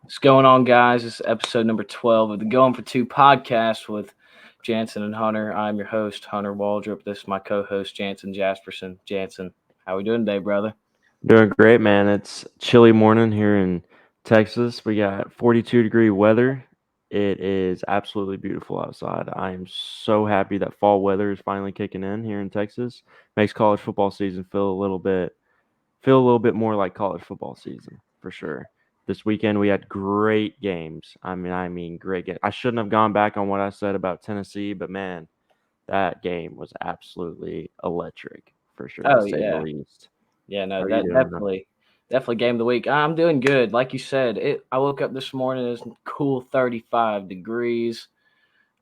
What's going on, guys? This is episode number 12 of the Going for Two podcast with Jansen and Hunter. I'm your host, Hunter Waldrop. This is my co host, Jansen Jasperson. Jansen, how we doing today, brother? Doing great, man. It's chilly morning here in Texas. We got 42-degree weather. It is absolutely beautiful outside. I am so happy that fall weather is finally kicking in here in Texas. Makes college football season feel a little bit more like college football season for sure. This weekend we had great games. I mean great game. I shouldn't have gone back on what I said about Tennessee, but man, that game was absolutely electric for sure, to Oh, say the yeah. least. Yeah, How no, are you that doing? definitely game of the week. I'm doing good. Like you said, I woke up this morning, it's cool 35 degrees.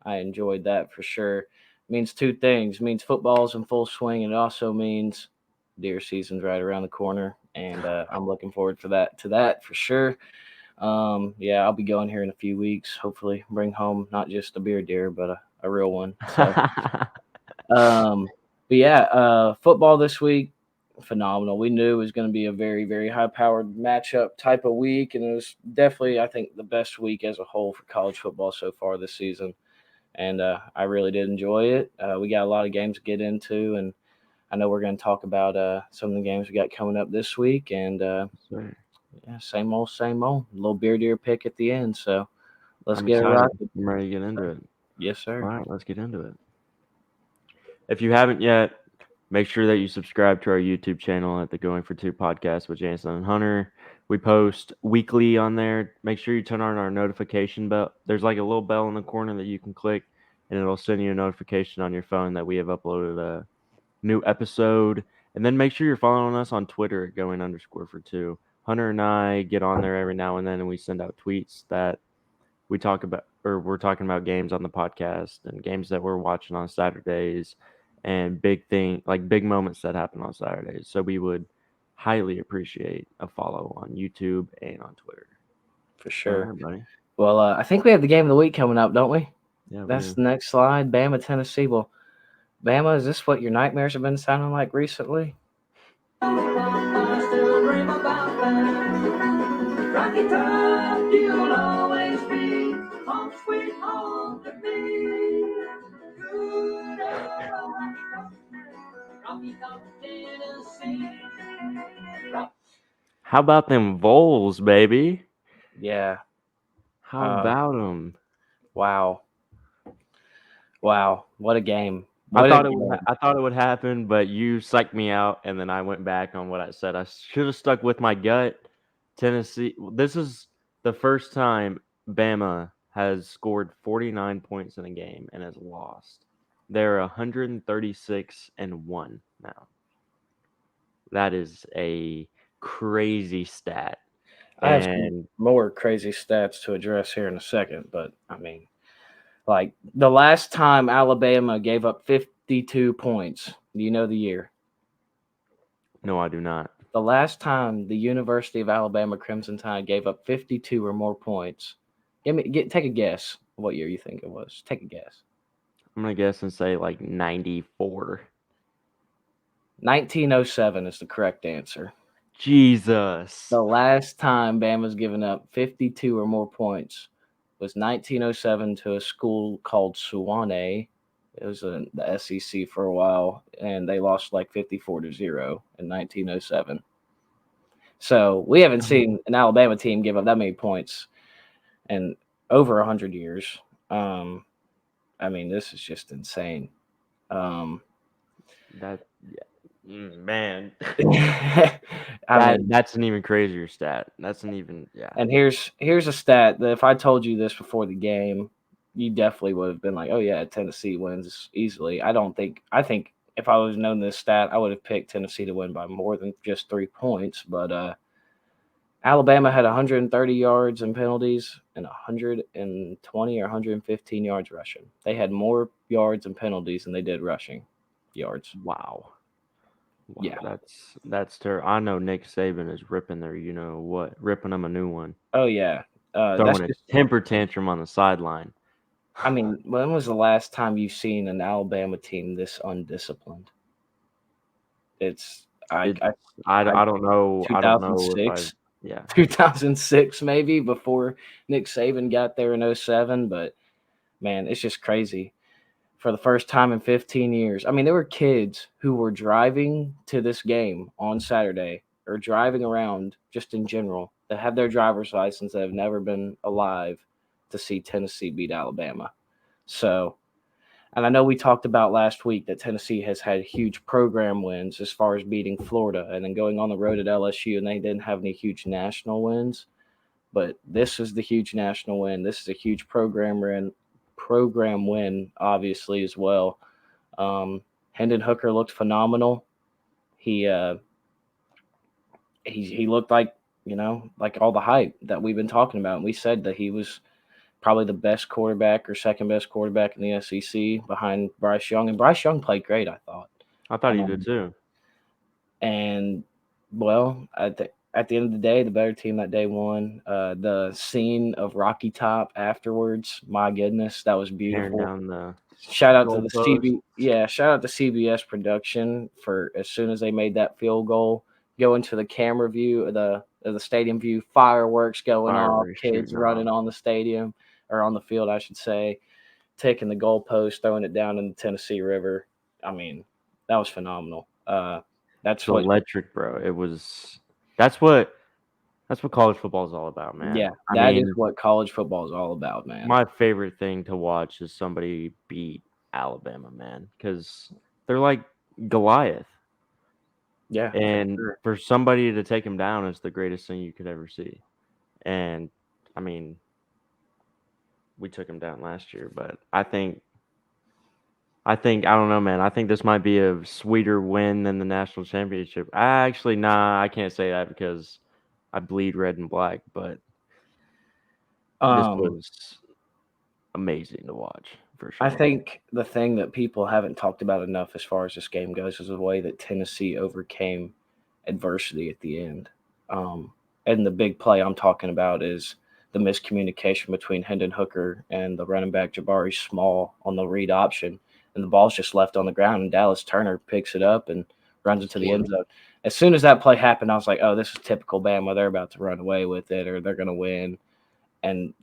I enjoyed that for sure. Means two things. Means football's in full swing, and it also means deer season's right around the corner, and I'm looking forward to that for sure. Yeah, I'll be going here in a few weeks. Hopefully, bring home not just a beer deer, but a real one. So, um, but yeah, football this week, phenomenal. We knew it was going to be a very, very high powered matchup type of week, and it was definitely, I think, the best week as a whole for college football so far this season. And I really did enjoy it. We got a lot of games to get into, and I know we're going to talk about some of the games we got coming up this week. And Sir, yeah, same old, same old. A little beer deer pick at the end. So let's I'm get it excited. rocked. I'm ready to get into it. Yes, All sir. right, let's get into it. If you haven't yet, make sure that you subscribe to our YouTube channel at the Going for Two podcast with Jason and Hunter. We post weekly on there. Make sure you turn on our notification bell. There's like a little bell in the corner that you can click, and it'll send you a notification on your phone that we have uploaded a new episode. And then make sure you're following us on Twitter at going_for2. Hunter and I get on there every now and then, and we send out tweets that we talk about, or we're talking about games on the podcast and games that we're watching on Saturdays and big moments that happen on Saturdays. So we would highly appreciate a follow on YouTube and on Twitter. For All sure. right, buddy. Well, I think we have the game of the week coming up, don't we? Yeah, we That's do. the next slide. Bama, Tennessee. Well, Bama, is this what your nightmares have been sounding like recently? How about them Vols, baby? Yeah. How Uh, about them? wow. Wow. What a game. What a game. I thought it would happen, but you psyched me out, and then I went back on what I said. I should have stuck with my gut. Tennessee. This is the first time Bama has scored 49 points in a game and has lost. They're 136-1 now. That is a crazy stat. I have some And more crazy stats to address here in a second, but I mean, like the last time Alabama gave up 52 points, do you know the year? no, I do not. The last time the University of Alabama Crimson Tide gave up 52 or more points, take a guess what year you think it was. Take a guess. I'm gonna guess and say like 94. 1907 is the correct answer. Jesus. The last time Bama's given up 52 or more points was 1907 to a school called Sewanee. It was in the SEC for a while, and they lost like 54-0 in 1907. So we haven't seen an Alabama team give up that many points in over 100 years. Um, I mean, this is just insane. Um, That man. I mean, That's an even crazier stat. That's an even yeah. and here's a stat that if I told you this before the game, you definitely would have been like, "Oh yeah, Tennessee wins easily." I think if I was known this stat, I would have picked Tennessee to win by more than just 3 points. But Alabama had 130 yards in penalties and 120 or 115 yards rushing. They had more yards and penalties than they did rushing yards. Wow. Wow, Yeah. that's terrible. I know Nick Saban is ripping their you know what, ripping them a new one, Oh yeah. That's throwing a just. temper tantrum on the sideline. I mean, when was the last time you've seen an Alabama team this undisciplined? It's I It's I, I I don't know if I've 2006. Yeah. 2006 maybe, before Nick Saban got there in 07. But man, it's just crazy. For the first time in 15 years. I mean, there were kids who were driving to this game on Saturday or driving around just in general that have their driver's license that have never been alive to see Tennessee beat Alabama. So, and I know we talked about last week that Tennessee has had huge program wins as far as beating Florida and then going on the road at LSU, and they didn't have any huge national wins. But this is the huge national win. This is a huge program win, obviously, as well. Hendon Hooker looked phenomenal. He he looked like, like all the hype that we've been talking about. And we said that he was probably the best quarterback or second best quarterback in the SEC behind Bryce Young. And Bryce Young played great, I thought. I thought he did too. And well, at the end of the day, the better team that day won. The scene of Rocky Top afterwards, my goodness, that was Tearing beautiful. down the Shout out to the goalpost. shout out to CBS production for as soon as they made that field goal, go into the camera view of the stadium view, fireworks going off, Fireworks kids shooting off. running on the stadium or on the field, I should say, taking the goalpost, throwing it down in the Tennessee River. I mean, that was phenomenal. That's It's what, electric, bro. That's what college football is all about, man. yeah, I that is mean, what college football is all about, man. my favorite thing to watch is somebody beat Alabama, man, because they're like Goliath. Yeah, for And sure. for somebody to take him down is the greatest thing you could ever see. And I mean, we took him down last year, but I don't know, man. I think this might be a sweeter win than the national championship. Actually, nah, I can't say that because I bleed red and black, but this Um, was amazing to watch for I sure. think the thing that people haven't talked about enough as far as this game goes is the way that Tennessee overcame adversity at the end. And the big play I'm talking about is the miscommunication between Hendon Hooker and the running back Jabari Small on the read option. And the ball's just left on the ground, and Dallas Turner picks it up and runs into the end zone. As soon as that play happened, I was like, oh, this is typical Bama. They're about to run away with it or they're going to win. And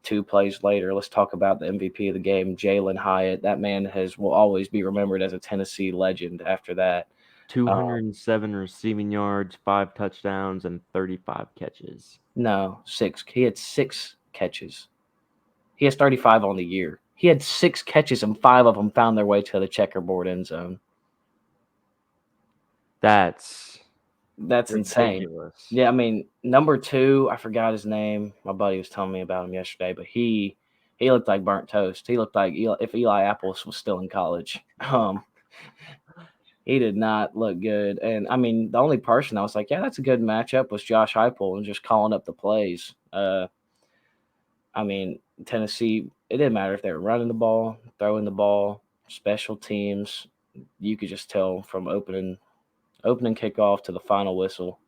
2 plays later, let's talk about the MVP of the game, Jalen Hyatt. That man will always be remembered as a Tennessee legend after that. 207 receiving yards, 5 touchdowns, and 35 catches. No, 6. He had 6 catches. He has 35 on the year. He had 6 catches, and 5 of them found their way to the checkerboard end zone. That's insane. ridiculous. Yeah, I mean, number 2, I forgot his name. My buddy was telling me about him yesterday, but he looked like burnt toast. He looked like if Eli Apples was still in college. He did not look good. And I mean, the only person I was like, yeah, that's a good matchup was Josh Heupel and just calling up the plays. I mean, Tennessee, it didn't matter if they were running the ball, throwing the ball, special teams. You could just tell from opening kickoff to the final whistle,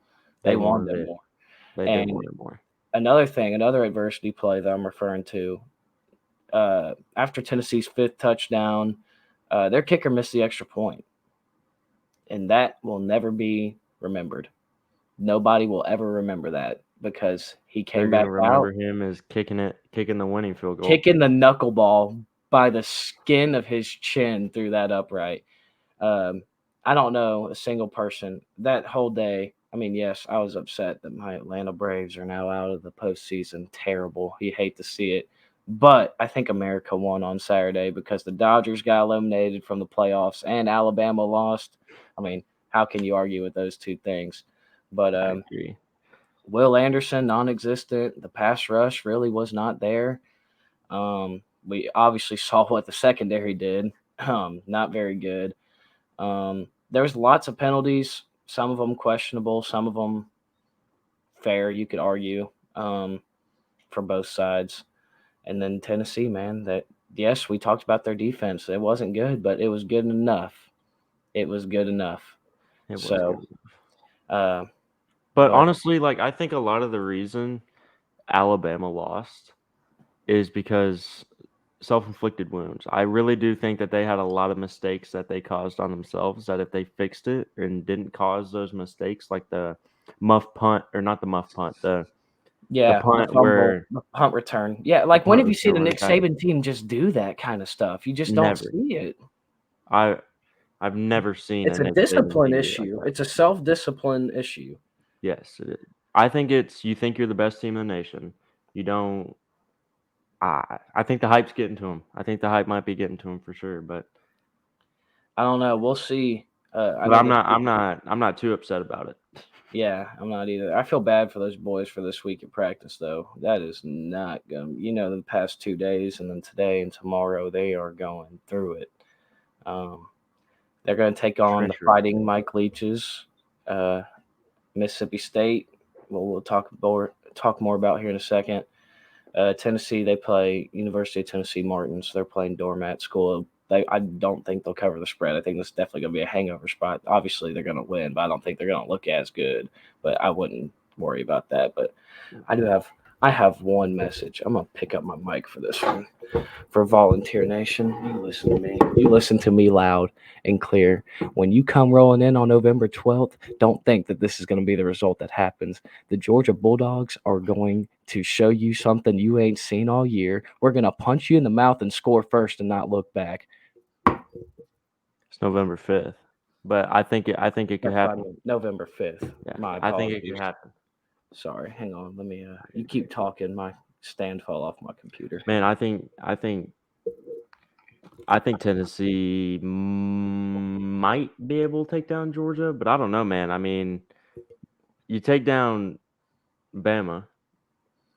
they wanted it more. They did And want it more. another adversity play that I'm referring to, after Tennessee's 5th touchdown, their kicker missed the extra point. And that will never be remembered. Nobody will ever remember that because he They're came gonna back out remember him as kicking the winning field goal. kicking the knuckleball by the skin of his chin through that upright. I don't know a single person that whole day. I mean, yes, I was upset that my Atlanta Braves are now out of the postseason. Terrible. You hate to see it. But I think America won on Saturday because the Dodgers got eliminated from the playoffs and Alabama lost. I mean, how can you argue with those two things? But I agree. Will Anderson, non-existent. The pass rush really was not there. We obviously saw what the secondary did. Not very good. There was lots of penalties. Some of them questionable. Some of them fair. You could argue for both sides. And then Tennessee, man. That yes, we talked about their defense. It wasn't good, but it was good enough. It was good enough. It was So, good. uh, But but honestly, like I think a lot of the reason Alabama lost is because self-inflicted wounds. I really do think that they had a lot of mistakes that they caused on themselves that if they fixed it and didn't cause those mistakes like the muff punt, or not the muff punt, the the punt fumble, where the punt return. Yeah, the like when punt have you seen return a where they Nick tied it. Saban team just do that kind of stuff? You just don't Never. see it. I I've never seen It's a a Nick Saban discipline team be like issue. that. It's a self-discipline issue. Yes, I think it's you think you're the best team in the nation. You don't. I think the hype's getting to him. I think the hype might be getting to him for sure. But I don't know. We'll see. I but know I'm this not. week. I'm not too upset about it. Yeah, I'm not either. I feel bad for those boys for this week at practice, though. That is not going. The past 2 days, and then today and tomorrow, they are going through it. Um, they're going to take on the Trencher. Fighting Mike Leaches, uh, Mississippi State. We'll talk more about here in a second. Tennessee, they play University of Tennessee Martin, so they're playing Doormat School. I don't think they'll cover the spread. I think this is definitely going to be a hangover spot. Obviously, they're going to win, but I don't think they're going to look as good. But I wouldn't worry about that. But I have one message. I'm going to pick up my mic for this one. For Volunteer Nation, you listen to me. You listen to me loud and clear. When you come rolling in on November 12th, don't think that this is going to be the result that happens. The Georgia Bulldogs are going to show you something you ain't seen all year. We're going to punch you in the mouth and score first and not look back. It's November 5th, but I think it could That's what I happen. mean. November 5th. Yeah, My I think it apologies. could happen. Sorry. Hang on. Let me you keep talking. My stand fell off my computer. Man, I think Tennessee might be able to take down Georgia, but I don't know, man. I mean, you take down Bama,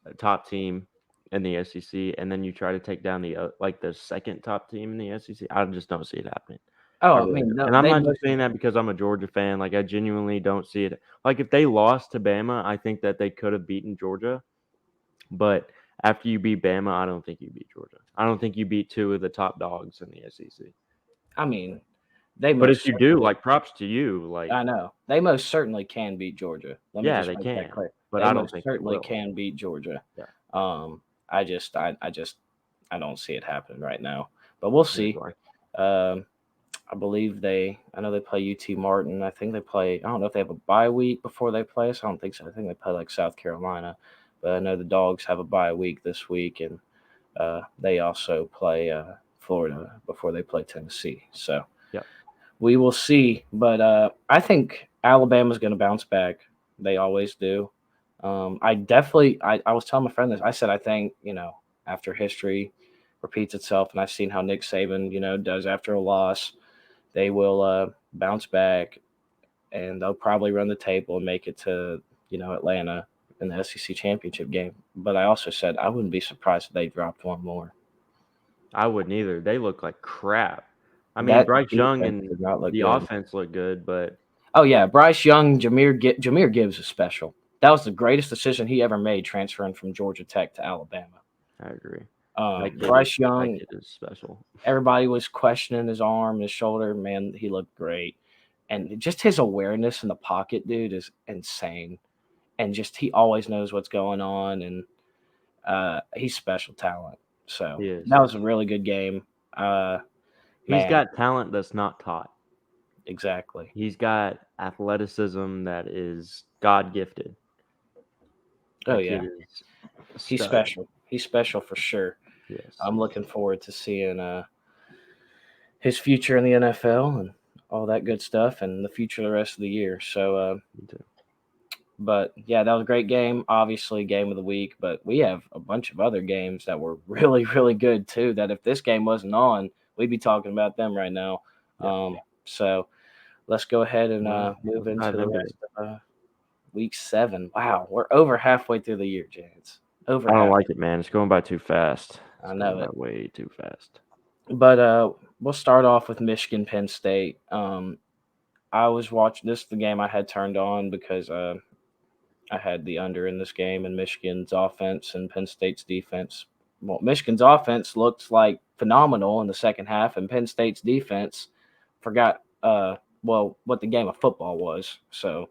a top team in the SEC, and then you try to take down the second top team in the SEC. I just don't see it happening. Oh, I I really mean, don't. no, And I'm they not most just saying that because I'm a Georgia fan. Like, I genuinely don't see it. Like, if they lost to Bama, I think that they could have beaten Georgia. But after you beat Bama, I don't think you beat Georgia. I don't think you beat two of the top dogs in the SEC. I mean, they But if most you do, certainly. like, props to you. Like, I know. They most certainly can beat Georgia. Let me yeah, just they make that can. clear. But They I don't most think they certainly will. can beat Georgia. Yeah. I don't see it happening right now. But we'll Here's see. why. I know they play UT Martin. I don't know if they have a bye week before they play us. I don't think so. I think they play like South Carolina. But I know the Dogs have a bye week this week, and they also play Florida before they play Tennessee. So Yeah. we will see. But I think Alabama's going to bounce back. They always do. I was telling my friend this. I said, I think, after history repeats itself, and I've seen how Nick Saban, does after a loss, they will bounce back and they'll probably run the table and make it to, Atlanta in the SEC championship game. But I also said I wouldn't be surprised if they dropped one more. I wouldn't either. They look like crap. I mean, That Bryce Young defense and did not look the good. offense look good, but Oh yeah, Bryce Young, Jameer Gibbs is special. That was the greatest decision he ever made, transferring from Georgia Tech to Alabama. I agree. Bryce That Young, kid is special. everybody was questioning his arm, his shoulder. Man, he looked great, and just his awareness in the pocket, dude, is insane. And just he always knows what's going on, and he's special talent. So He is. that was a really good game. He's Man, got talent that's not taught. exactly. He's got athleticism that is God gifted. Oh That yeah, kid is a he's stud. special. He's special for sure. Yes. I'm looking forward to seeing his future in the NFL and all that good stuff, and the future of the rest of the year. So, Me too. but yeah, that was a great game. Obviously, game of the week, but we have a bunch of other games that were really, really good too. That if this game wasn't on, we'd be talking about them right now. Yeah. So let's go ahead and move Let's into dive the into rest it. of week 7. Wow, we're over halfway through the year, Jans. Over I don't half. like it, man. It's going by too fast. I It's know going by it. way too fast. But we'll start off with Michigan Penn State. I was watching this is the game I had turned on because I had the under in this game and Michigan's offense and Penn State's defense. Well, Michigan's offense looked like phenomenal in the second half, and Penn State's defense forgot what the game of football was. So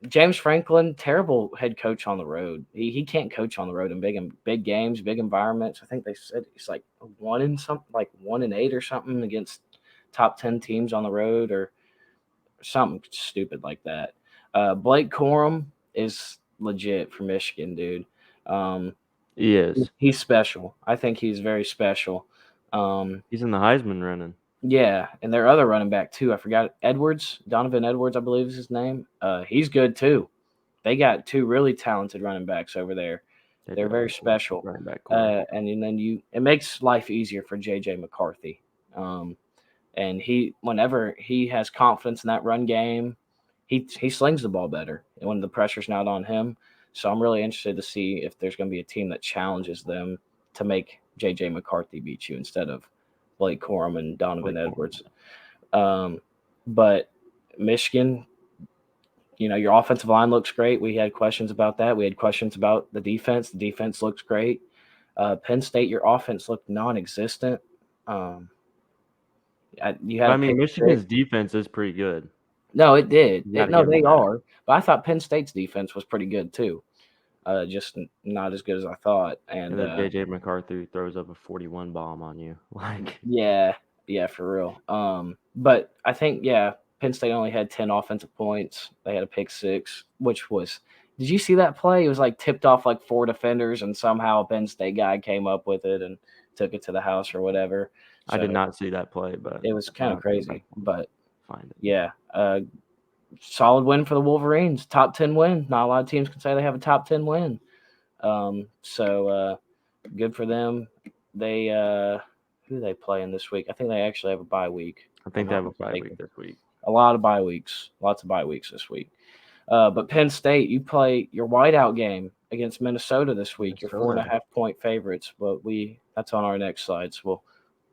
James Franklin, terrible head coach on the road. He can't coach on the road in big games, big environments. I think they said he's like 1-8 or something against top 10 teams on the road or something stupid like that. Blake Corum is legit for Michigan, dude. Um, He is. he's special. I think he's very special. He's in the Heisman running. Yeah, and their other running back too. I forgot Edwards, Donovan Edwards, I believe is his name. He's good too. They got two really talented running backs over there. They They're do have very a special. running back core. And then it makes life easier for JJ McCarthy. And whenever he has confidence in that run game, he slings the ball better when the pressure's not on him. So I'm really interested to see if there's going to be a team that challenges them to make JJ McCarthy beat you instead of Blake Corum and Donovan Blake Corum. Edwards. But Michigan, your offensive line looks great. We had questions about that. We had questions about the defense. The defense looks great. Penn State, your offense looked non-existent. You had I mean, Michigan's defense is pretty good. No, it did. You gotta No, give they them that. are. But I thought Penn State's defense was pretty good too. Just not as good as I thought. And And then JJ McCarthy throws up a 41 bomb on you. Like, yeah, for real. But I think Penn State only had 10 offensive points. They had a pick six, which was. Did you see that play? It was like tipped off like 4 defenders, and somehow a Penn State guy came up with it and took it to the house or whatever. I did not see that play, but It was kind of crazy. But find it. yeah, solid win for the Wolverines. Top 10 win. Not a lot of teams can say they have a top 10 win. So good for them. They who are they playing this week? I think they actually have a bye week. I think they have a bye week this week. A lot of bye weeks. Lots of bye weeks this week. But Penn State, you play your whiteout game against Minnesota this week. You're 4.5-point favorites, but that's on our next slide. So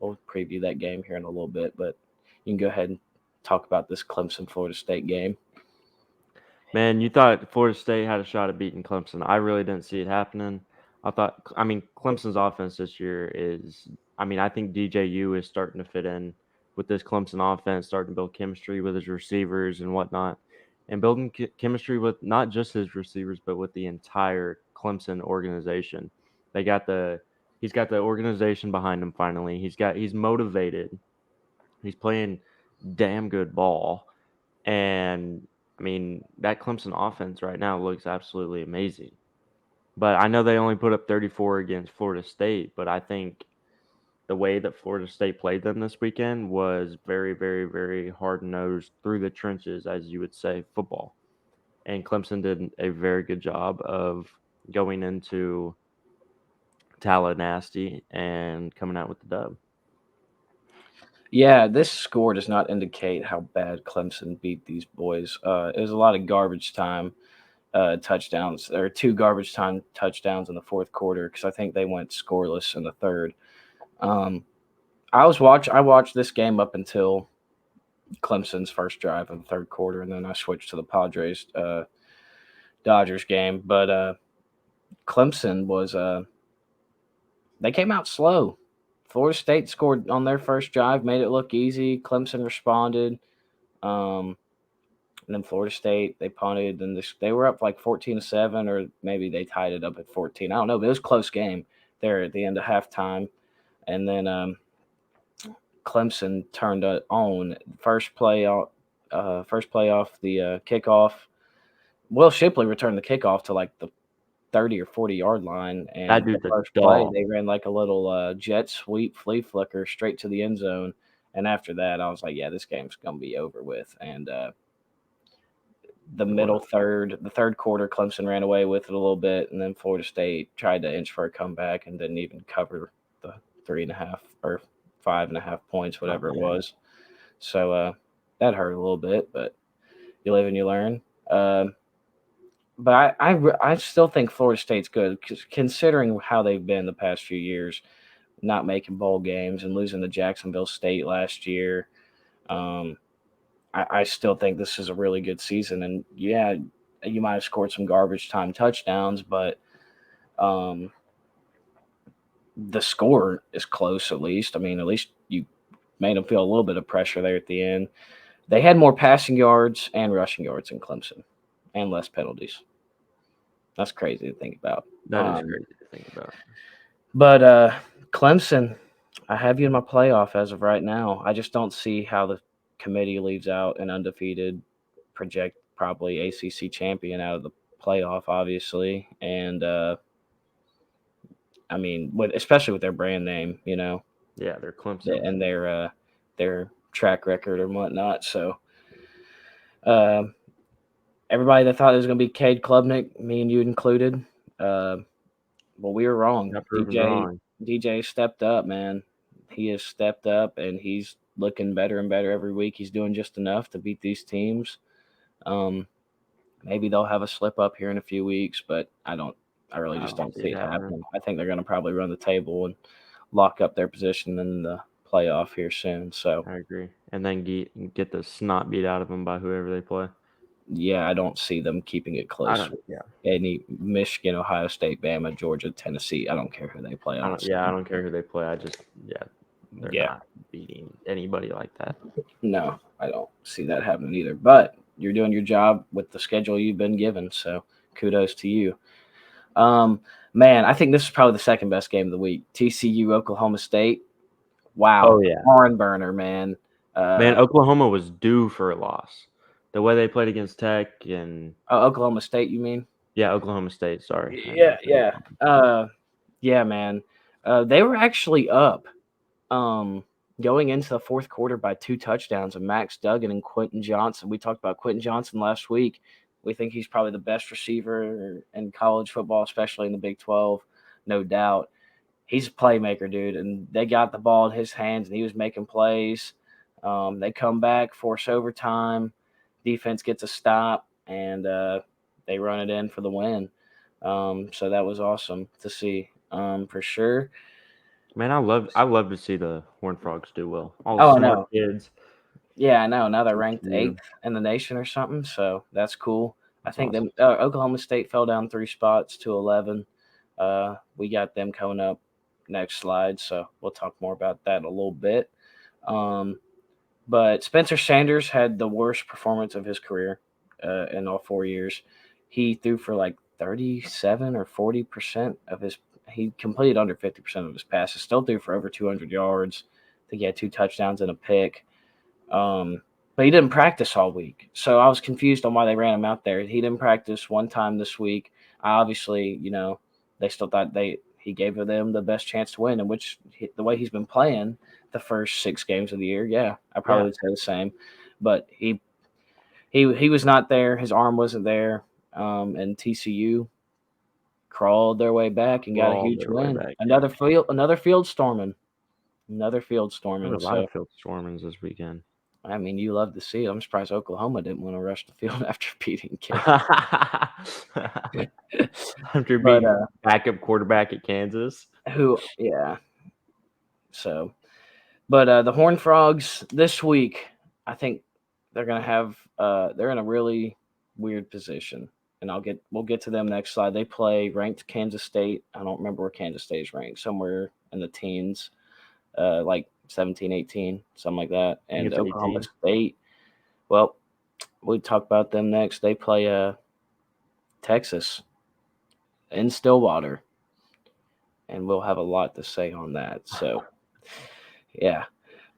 we'll preview that game here in a little bit. But you can go ahead and talk about this Clemson-Florida State game. Man, you thought Florida State had a shot at beating Clemson. I really didn't see it happening. Clemson's offense this year I think DJU is starting to fit in with this Clemson offense, starting to build chemistry with his receivers and whatnot, and building chemistry with not just his receivers, but with the entire Clemson organization. He's got the organization behind him finally. He's motivated. He's playing damn good ball. And that Clemson offense right now looks absolutely amazing. But I know they only put up 34 against Florida State, but I think the way that Florida State played them this weekend was very, very, very hard-nosed, through the trenches, as you would say, football. And Clemson did a very good job of going into Tallahassee and coming out with the dub. Yeah, this score does not indicate how bad Clemson beat these boys. It was a lot of garbage time touchdowns. There were 2 garbage time touchdowns in the fourth quarter because I think they went scoreless in the third. I watched this game up until Clemson's first drive in the third quarter, and then I switched to the Padres Dodgers game. But Clemson was they came out slow. Florida State scored on their first drive, made it look easy. Clemson responded. And then Florida State, they punted, and they were up like 14-7, or maybe they tied it up at 14. I don't know, but it was a close game there at the end of halftime. And then Clemson turned it on. First play off the kickoff. Will Shipley returned the kickoff to like the 30 or 40-yard line, and that dude's the first play they ran like a little jet sweep flea flicker straight to the end zone. And after that, I was like, yeah, this game's gonna be over with. And the third quarter, Clemson ran away with it a little bit, and then Florida State tried to inch for a comeback and didn't even cover the 3.5 or 5.5 points, whatever it was. So that hurt a little bit, but you live and you learn. But I still think Florida State's good, considering how they've been the past few years, not making bowl games and losing to Jacksonville State last year. I still think this is a really good season. And, yeah, you might have scored some garbage time touchdowns, but the score is close at least. At least you made them feel a little bit of pressure there at the end. They had more passing yards and rushing yards in Clemson, and less penalties. That's crazy to think about. That is crazy to think about. But Clemson, I have you in my playoff as of right now. I just don't see how the committee leaves out an undefeated probably ACC champion out of the playoff, obviously, and I mean, especially with their brand name, Yeah, they're Clemson. and their track record and whatnot. So, uh, everybody that thought it was going to be Cade Klubnik, me and you included, well, we were wrong. Got proven wrong. DJ stepped up, man. He has stepped up, and he's looking better and better every week. He's doing just enough to beat these teams. Maybe they'll have a slip up here in a few weeks, but I really just don't see it happening. I think they're going to probably run the table and lock up their position in the playoff here soon. So I agree, and then get the snot beat out of them by whoever they play. Yeah, I don't see them keeping it close. Any Michigan, Ohio State, Bama, Georgia, Tennessee. I don't care who they play. I don't care who they play. They're not beating anybody like that. No, I don't see that happening either. But you're doing your job with the schedule you've been given, so kudos to you. Man, I think this is probably the second best game of the week. TCU, Oklahoma State. Wow. Oh yeah, barn burner, man. Oklahoma was due for a loss. The way they played against Tech and Oklahoma State, you mean? Yeah, Oklahoma State. Sorry. Yeah, man. They were actually up going into the fourth quarter by 2 touchdowns of Max Duggan and Quentin Johnson. We talked about Quentin Johnson last week. We think he's probably the best receiver in college football, especially in the Big 12, no doubt. He's a playmaker, dude, and they got the ball in his hands, and he was making plays. They come back, force overtime. Defense gets a stop, and they run it in for the win. So that was awesome to see, for sure. Man, I love to see the Horned Frogs do well. All the smart kids. Yeah, I know. Now they're ranked 8th in the nation or something, so that's cool. I think awesome. Oklahoma State fell down 3 spots to 11. We got them coming up next slide, so we'll talk more about that in a little bit. But Spencer Sanders had the worst performance of his career in all 4 years. He threw for like 37 or 40% of his – he completed under 50% of his passes, still threw for over 200 yards. I think he had 2 touchdowns and a pick. But he didn't practice all week. So I was confused on why they ran him out there. He didn't practice one time this week. Obviously, they still thought he gave them the best chance to win, and the way he's been playing – the first 6 games of the year, I probably would say the same. But he was not there. His arm wasn't there. And TCU crawled their way back and got a huge win. Another field storming. Another field storming. There's a lot of field stormings this weekend. I mean, you love to see it. I'm surprised Oklahoma didn't want to rush the field after beating Kansas. After beating backup quarterback at Kansas. So, but the Horned Frogs this week, I think they're going to have they're in a really weird position. And we'll get to them next slide. They play ranked Kansas State. I don't remember where Kansas State is ranked, somewhere in the teens, like 17, 18, something like that. And Oklahoma 18. State, well, we'll talk about them next. They play Texas in Stillwater, and we'll have a lot to say on that. So, yeah.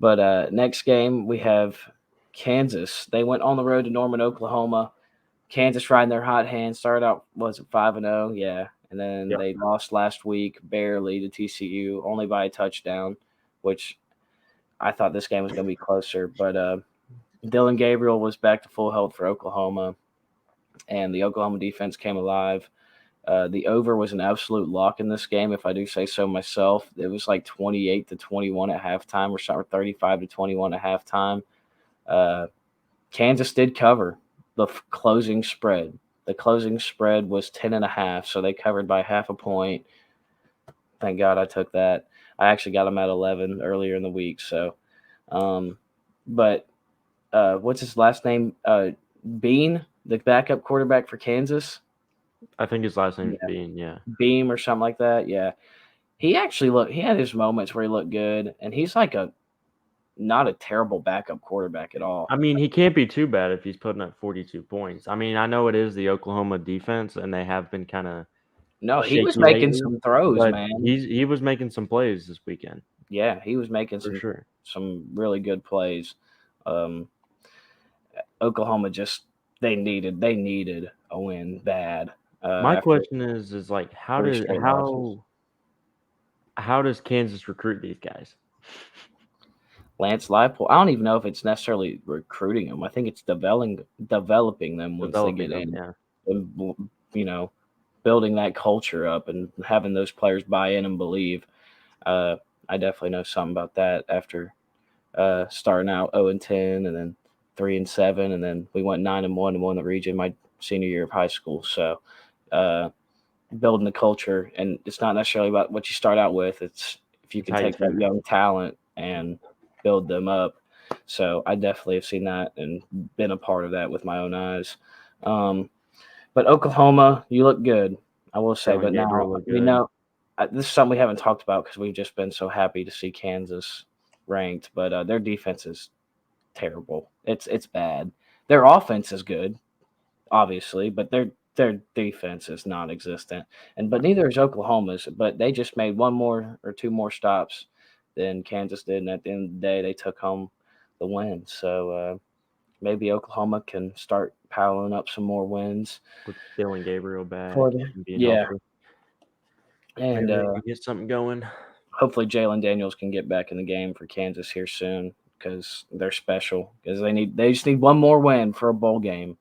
But next game, we have Kansas. They went on the road to Norman, Oklahoma. Kansas riding their hot hand. Started out, was it 5-0? Yeah. And then they lost last week barely to TCU, only by a touchdown, which I thought this game was going to be closer. But Dylan Gabriel was back to full health for Oklahoma, and the Oklahoma defense came alive. The over was an absolute lock in this game, if I do say so myself. It was like 28-21 at halftime, or 35-21 at halftime. Kansas did cover the closing spread. The closing spread was 10.5, so they covered by half a point. Thank God I took that. I actually got them at 11 earlier in the week. So, but what's his last name? Bean, the backup quarterback for Kansas. I think his last name is Bean, Beam or something like that, yeah. He actually he had his moments where he looked good, and he's like not a terrible backup quarterback at all. I mean, he can't be too bad if he's putting up 42 points. I mean, I know it is the Oklahoma defense, and they have been kind of he was making some throws, man. He was making some plays this weekend. Yeah, he was making some really good plays. Oklahoma just they needed a win bad My after question is like, how 3 does straight losses. how does Kansas recruit these guys? Lance Leipold, I don't even know if it's necessarily recruiting them. I think it's developing them once they Developing get them, in, yeah. and building that culture up and having those players buy in and believe. Uh, I definitely know something about that after starting out 0-10 and then 3-7, and then we went 9-1 and won the region my senior year of high school. So uh, building the culture, and it's not necessarily about what you start out with. It's if you It's can how you take that finish. young talent and build them up. So I definitely have seen that and been a part of that with my own eyes. Um, but Oklahoma, you look good, I will say. Jalen But now Gabriel looked we good. know this is something we haven't talked about because we've just been so happy to see Kansas ranked. But their defense is terrible. It's bad. Their offense is good, obviously, but their defense is non-existent. But neither is Oklahoma's. But they just made one more or two more stops than Kansas did, and at the end of the day, they took home the win. So maybe Oklahoma can start piling up some more wins With Dylan Gabriel for back them. and being Yeah, healthy. and Maybe they can get something going. hopefully Jalen Daniels can get back in the game for Kansas here soon because they're special. Because they just need one more win for a bowl game.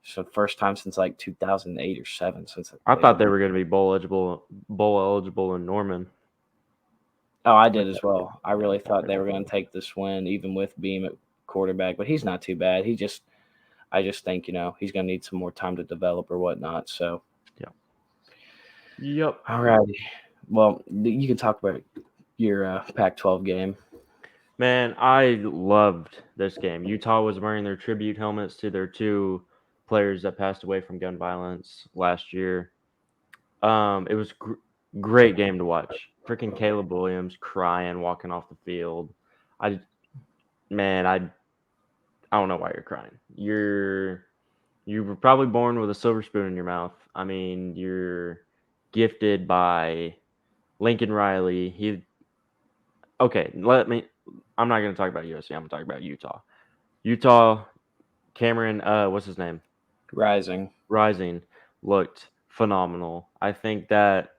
So first time since like 2008 or 7 since I they've thought they been. were going to be bowl eligible in Norman. Oh, I I did as thought, well. I yeah, I really thought thought they they were were going going to. to take this win, even with Beam at quarterback, but he's not too bad. I just think he's going to need some more time to develop or whatnot. So, Yeah. Yep. all righty. Well, you can talk about your Pac-12 game. Man, I loved this game. Utah was wearing their tribute helmets to their two players that passed away from gun violence last year. It was great game to watch. Freaking Caleb Williams crying walking off the field. I man, I don't know why you're crying. You were probably born with a silver spoon in your mouth. I mean, you're gifted by Lincoln Riley. Okay, I'm not going to talk about USC. I'm going to talk about Utah. Utah, Cameron, what's his name? Rising. Rising looked phenomenal. I think that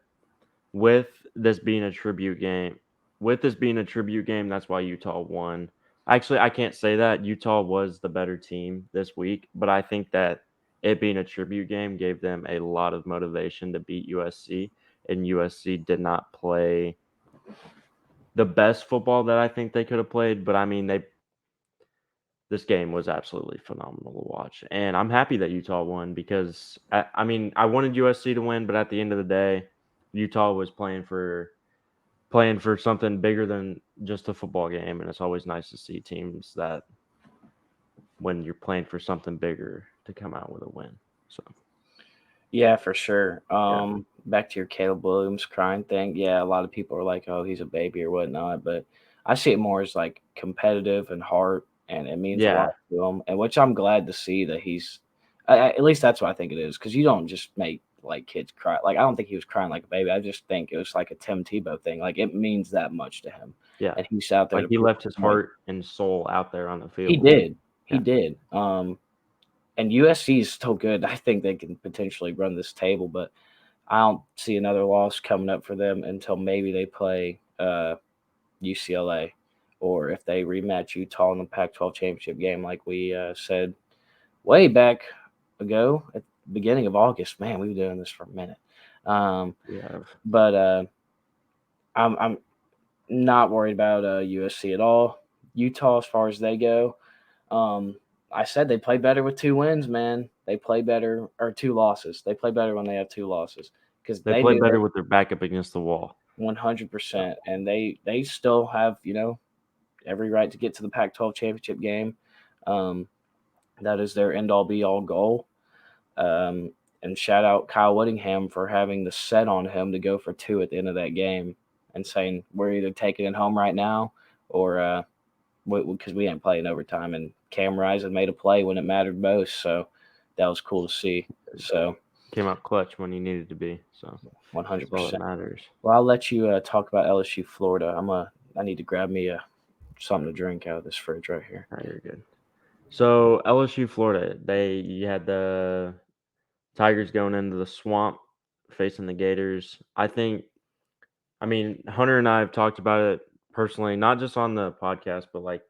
with this being a tribute game, that's why Utah won. Actually, I can't say that. Utah was the better team this week, but I think that it being a tribute game gave them a lot of motivation to beat USC, and USC did not play the best football that I think they could have played, but I mean, this game was absolutely phenomenal to watch. And I'm happy that Utah won because I mean, I wanted USC to win, but at the end of the day, Utah was playing for something bigger than just a football game, and it's always nice to see teams that when you're playing for something bigger to come out with a win. So, Yeah, for sure. yeah. Back to your Caleb Williams crying thing. Yeah, a lot of people are like, "Oh, he's a baby" or whatnot, but I see it more as like competitive and heart, and it means a lot Yeah. to him. And which I'm glad to see that he's. At least that's what I think it is, because you don't just make like kids cry. Like I don't think he was crying like a baby. I just think it was like a Tim Tebow thing. Like it means that much to him, Yeah. and he's out there Like to he prove left his a point. heart and soul out there on the He field. did. He Yeah. did. And USC is still good. I think they can potentially run this table, but I don't see another loss coming up for them until maybe they play UCLA, or if they rematch Utah in the Pac-12 championship game, like we said way back ago at the beginning of August. Man, we've been doing this for a minute. Um, Yeah. but I'm not worried about USC at all. Utah, as far as they go, um, I said they play better with 2 wins, man. They play better, or 2 losses. They play better when they have 2 losses because They they play knew better with their back up against the wall. 100%, and they still have every right to get to the Pac-12 championship game. Um, that is their end all be all goal. Um, and shout out Kyle Whittingham for having the set on him to go for 2 at the end of that game and saying we're either taking it home right now or because we ain't playing overtime. And Cam Rising made a play when it mattered most, so that was cool to see. So Came out clutch when he needed to be. So that's all that 100%. matters. Well, I'll let you talk about LSU Florida. I need to grab me something to drink out of this fridge right here. All right, you're good. So LSU, Florida, you had the Tigers going into the swamp facing the Gators. I mean, Hunter and I have talked about it personally, not just on the podcast, but like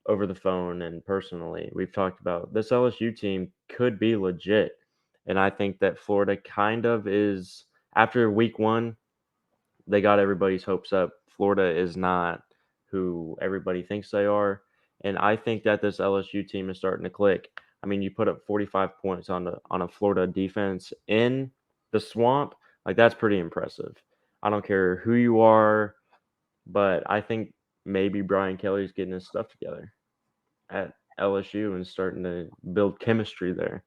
over the phone and personally. We've talked about this LSU team could be legit. And I think that Florida kind of is, after week one, they got everybody's hopes up. Florida is not who everybody thinks they are. And I think that this LSU team is starting to click. I mean, you put up 45 points on a Florida defense in the swamp. Like, that's pretty impressive. I don't care who you are, but I think maybe Brian Kelly's getting his stuff together at LSU and starting to build chemistry there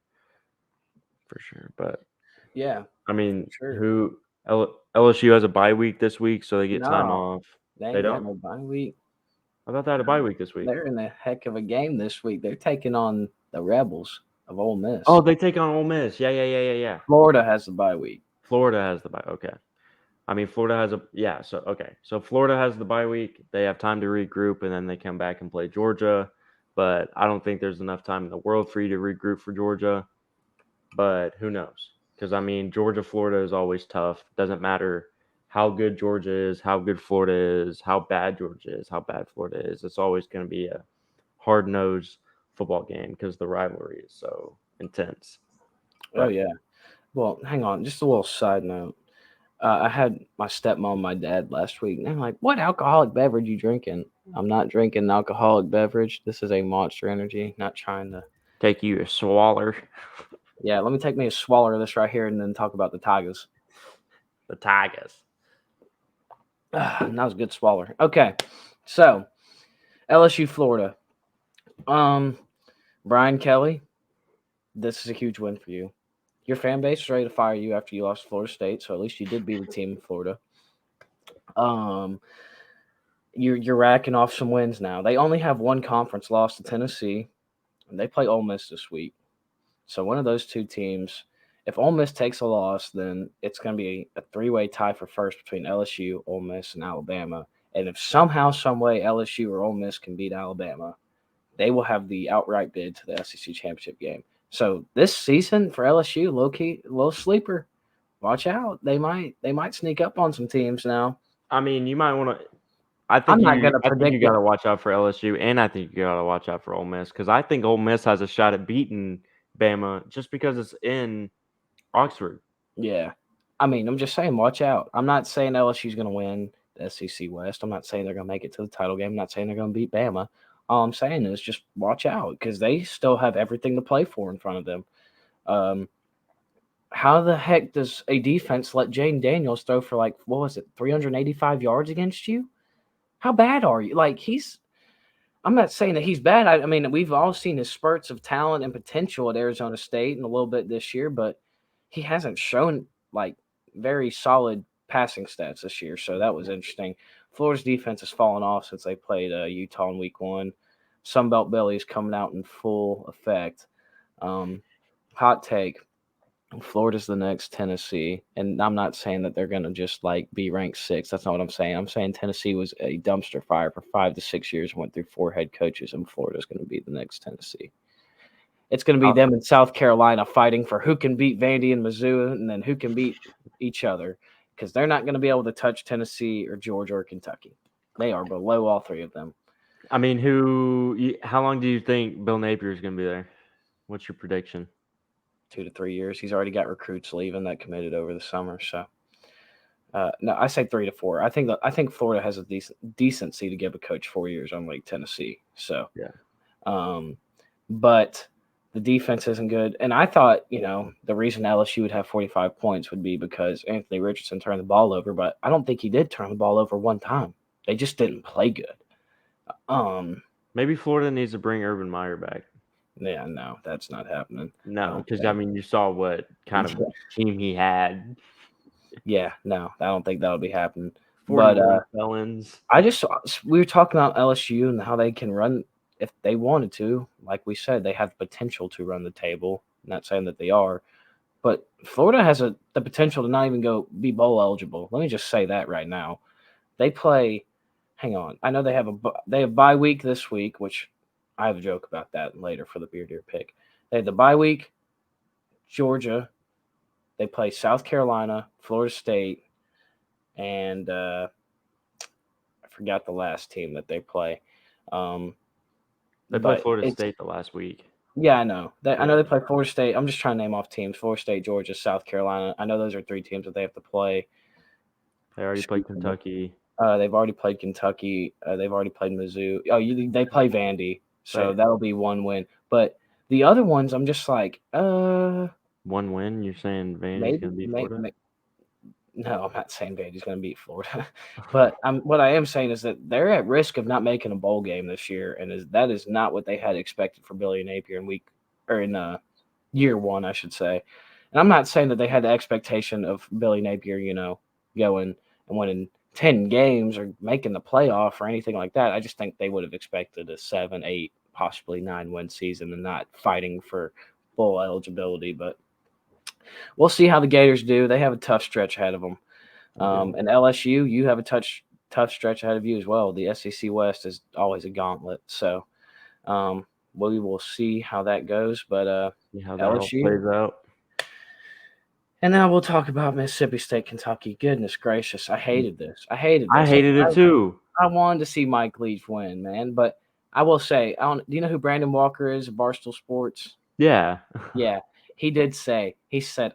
for sure. But Yeah, I for mean, sure. LSU has a bye week this week, so they get time No, off. they They ain't got don't? no bye week. I thought they had a bye week this week. They're in a heck of a game this week. They're taking on the Rebels of Ole Miss. Oh, they take on Ole Miss. Yeah. Florida has the bye week. Florida has the bye. Okay. I mean, Florida has a yeah. So okay. So Florida has the bye week. They have time to regroup, and then they come back and play Georgia. But I don't think there's enough time in the world for you to regroup for Georgia. But who knows? Because I mean, Georgia, Florida is always tough. Doesn't matter how good Georgia is, how good Florida is, how bad Georgia is, how bad Florida is. It's always going to be a hard nosed football game because the rivalry is so intense. Oh But yeah. Well, hang on. Just a little side note. I had my stepmom, and my dad last week, and they're like, "What alcoholic beverage you drinking?" I'm not drinking an alcoholic beverage. This is a Monster Energy. Not trying to. take you a swaller. Yeah, let me take me a swallow of this right here, and then talk about the Tigers. The Tigers. That was a good swallow. Okay, so LSU, Florida. Brian Kelly, this is a huge win for you. Your fan base is ready to fire you after you lost to Florida State, so at least you did beat a team in Florida. Um, you're racking off some wins now. They only have one conference loss to Tennessee, and they play Ole Miss this week. So one of those two teams, if Ole Miss takes a loss, then it's going to be a three-way tie for first between LSU, Ole Miss, and Alabama. And if somehow, some way, LSU or Ole Miss can beat Alabama, they will have the outright bid to the SEC championship game. So this season for LSU, low key, low sleeper. Watch out. They might sneak up on some teams now. I mean, you might want to. I'm not gonna I think you predict got it. to watch out for LSU, and I think you got to watch out for Ole Miss because I think Ole Miss has a shot at beating Bama just because it's in Oxford. Yeah. I mean, I'm just saying, watch out. I'm not saying LSU's gonna win the SEC West. I'm not saying they're gonna make it to the title game. I'm not saying they're gonna beat Bama. All I'm saying is just watch out because they still have everything to play for in front of them. Um, how the heck does a defense let Jaden Daniels throw for like what was it, 385 yards against you? How bad are you? Like I'm not saying that he's bad. I mean, we've all seen his spurts of talent and potential at Arizona State and a little bit this year, but he hasn't shown like very solid passing stats this year. So that was interesting. Florida's defense has fallen off since they played Utah in week one. Sunbelt Billy is coming out in full effect. Hot take. Florida's the next Tennessee, and I'm not saying that they're going to just like be ranked sixth. That's not what I'm saying. I'm saying Tennessee was a dumpster fire for 5 to 6 years, went through 4 head coaches, and Florida's going to be the next Tennessee. It's going to be Oh, them in South Carolina fighting for who can beat Vandy and Mizzou, and then who can beat each other, because they're not going to be able to touch Tennessee or Georgia or Kentucky. They are below all three of them. I mean, how long do you think Bill Napier is going to be there? What's your prediction? 2 to 3 years. He's already got recruits leaving that committed over the summer, so. No, I say 3 to 4. I think Florida has a decency to give a coach 4 years, unlike Tennessee. So, Yeah. But the defense isn't good, and I thought the reason LSU would have 45 points would be because Anthony Richardson turned the ball over, but I don't think he did turn the ball over one time. They just didn't play good. Maybe Florida needs to bring Urban Meyer back. Yeah, no, that's not happening. No, because I mean, you saw what kind of team he had. Yeah, no, I don't think that'll be happening. 41 felons. We were talking about LSU and how they can run if they wanted to. Like we said, they have potential to run the table. I'm not saying that they are, but Florida has the potential to not even be bowl eligible. Let me just say that right now. They play. Hang on, I know they have bye week this week, which I have a joke about that later for the Beer Deer pick. They have the bye week, Georgia. They play South Carolina, Florida State, and I forgot the last team that they play. Um, They played but Florida it's State the last week. yeah, I know. I know Yeah. they play Florida State. I'm just trying to name off teams: Florida State, Georgia, South Carolina. I know those are 3 teams that they have to play. They already played Excuse me. Kentucky. They've already played Kentucky. They've already played Mizzou. Oh, they play Vandy, so Right. that'll be 1 win. But the other ones, I'm just like, 1 win. You're saying Vandy's maybe, going to beat Florida? no, I'm not saying Vandy's going to beat Florida, but what I am saying is that they're at risk of not making a bowl game this year, and that is not what they had expected for Billy Napier in year 1, I should say. And I'm not saying that they had the expectation of Billy Napier, going and winning 10 games or making the playoff or anything like that. I just think they would have expected a 7, 8, possibly 9 win season and not fighting for bowl eligibility. But we'll see how the Gators do. They have a tough stretch ahead of them. And LSU, you have a tough stretch ahead of you as well. The SEC West is always a gauntlet. So we will see how that goes. But See how that all LSU. plays out. And now we'll talk about Mississippi State, Kentucky. Goodness gracious, I hated this. I hated I this. hated it too. I wanted to see Mike Leach win, man. But I will say, do you know who Brandon Walker is? Barstool Sports. Yeah. Yeah, he did say. He said,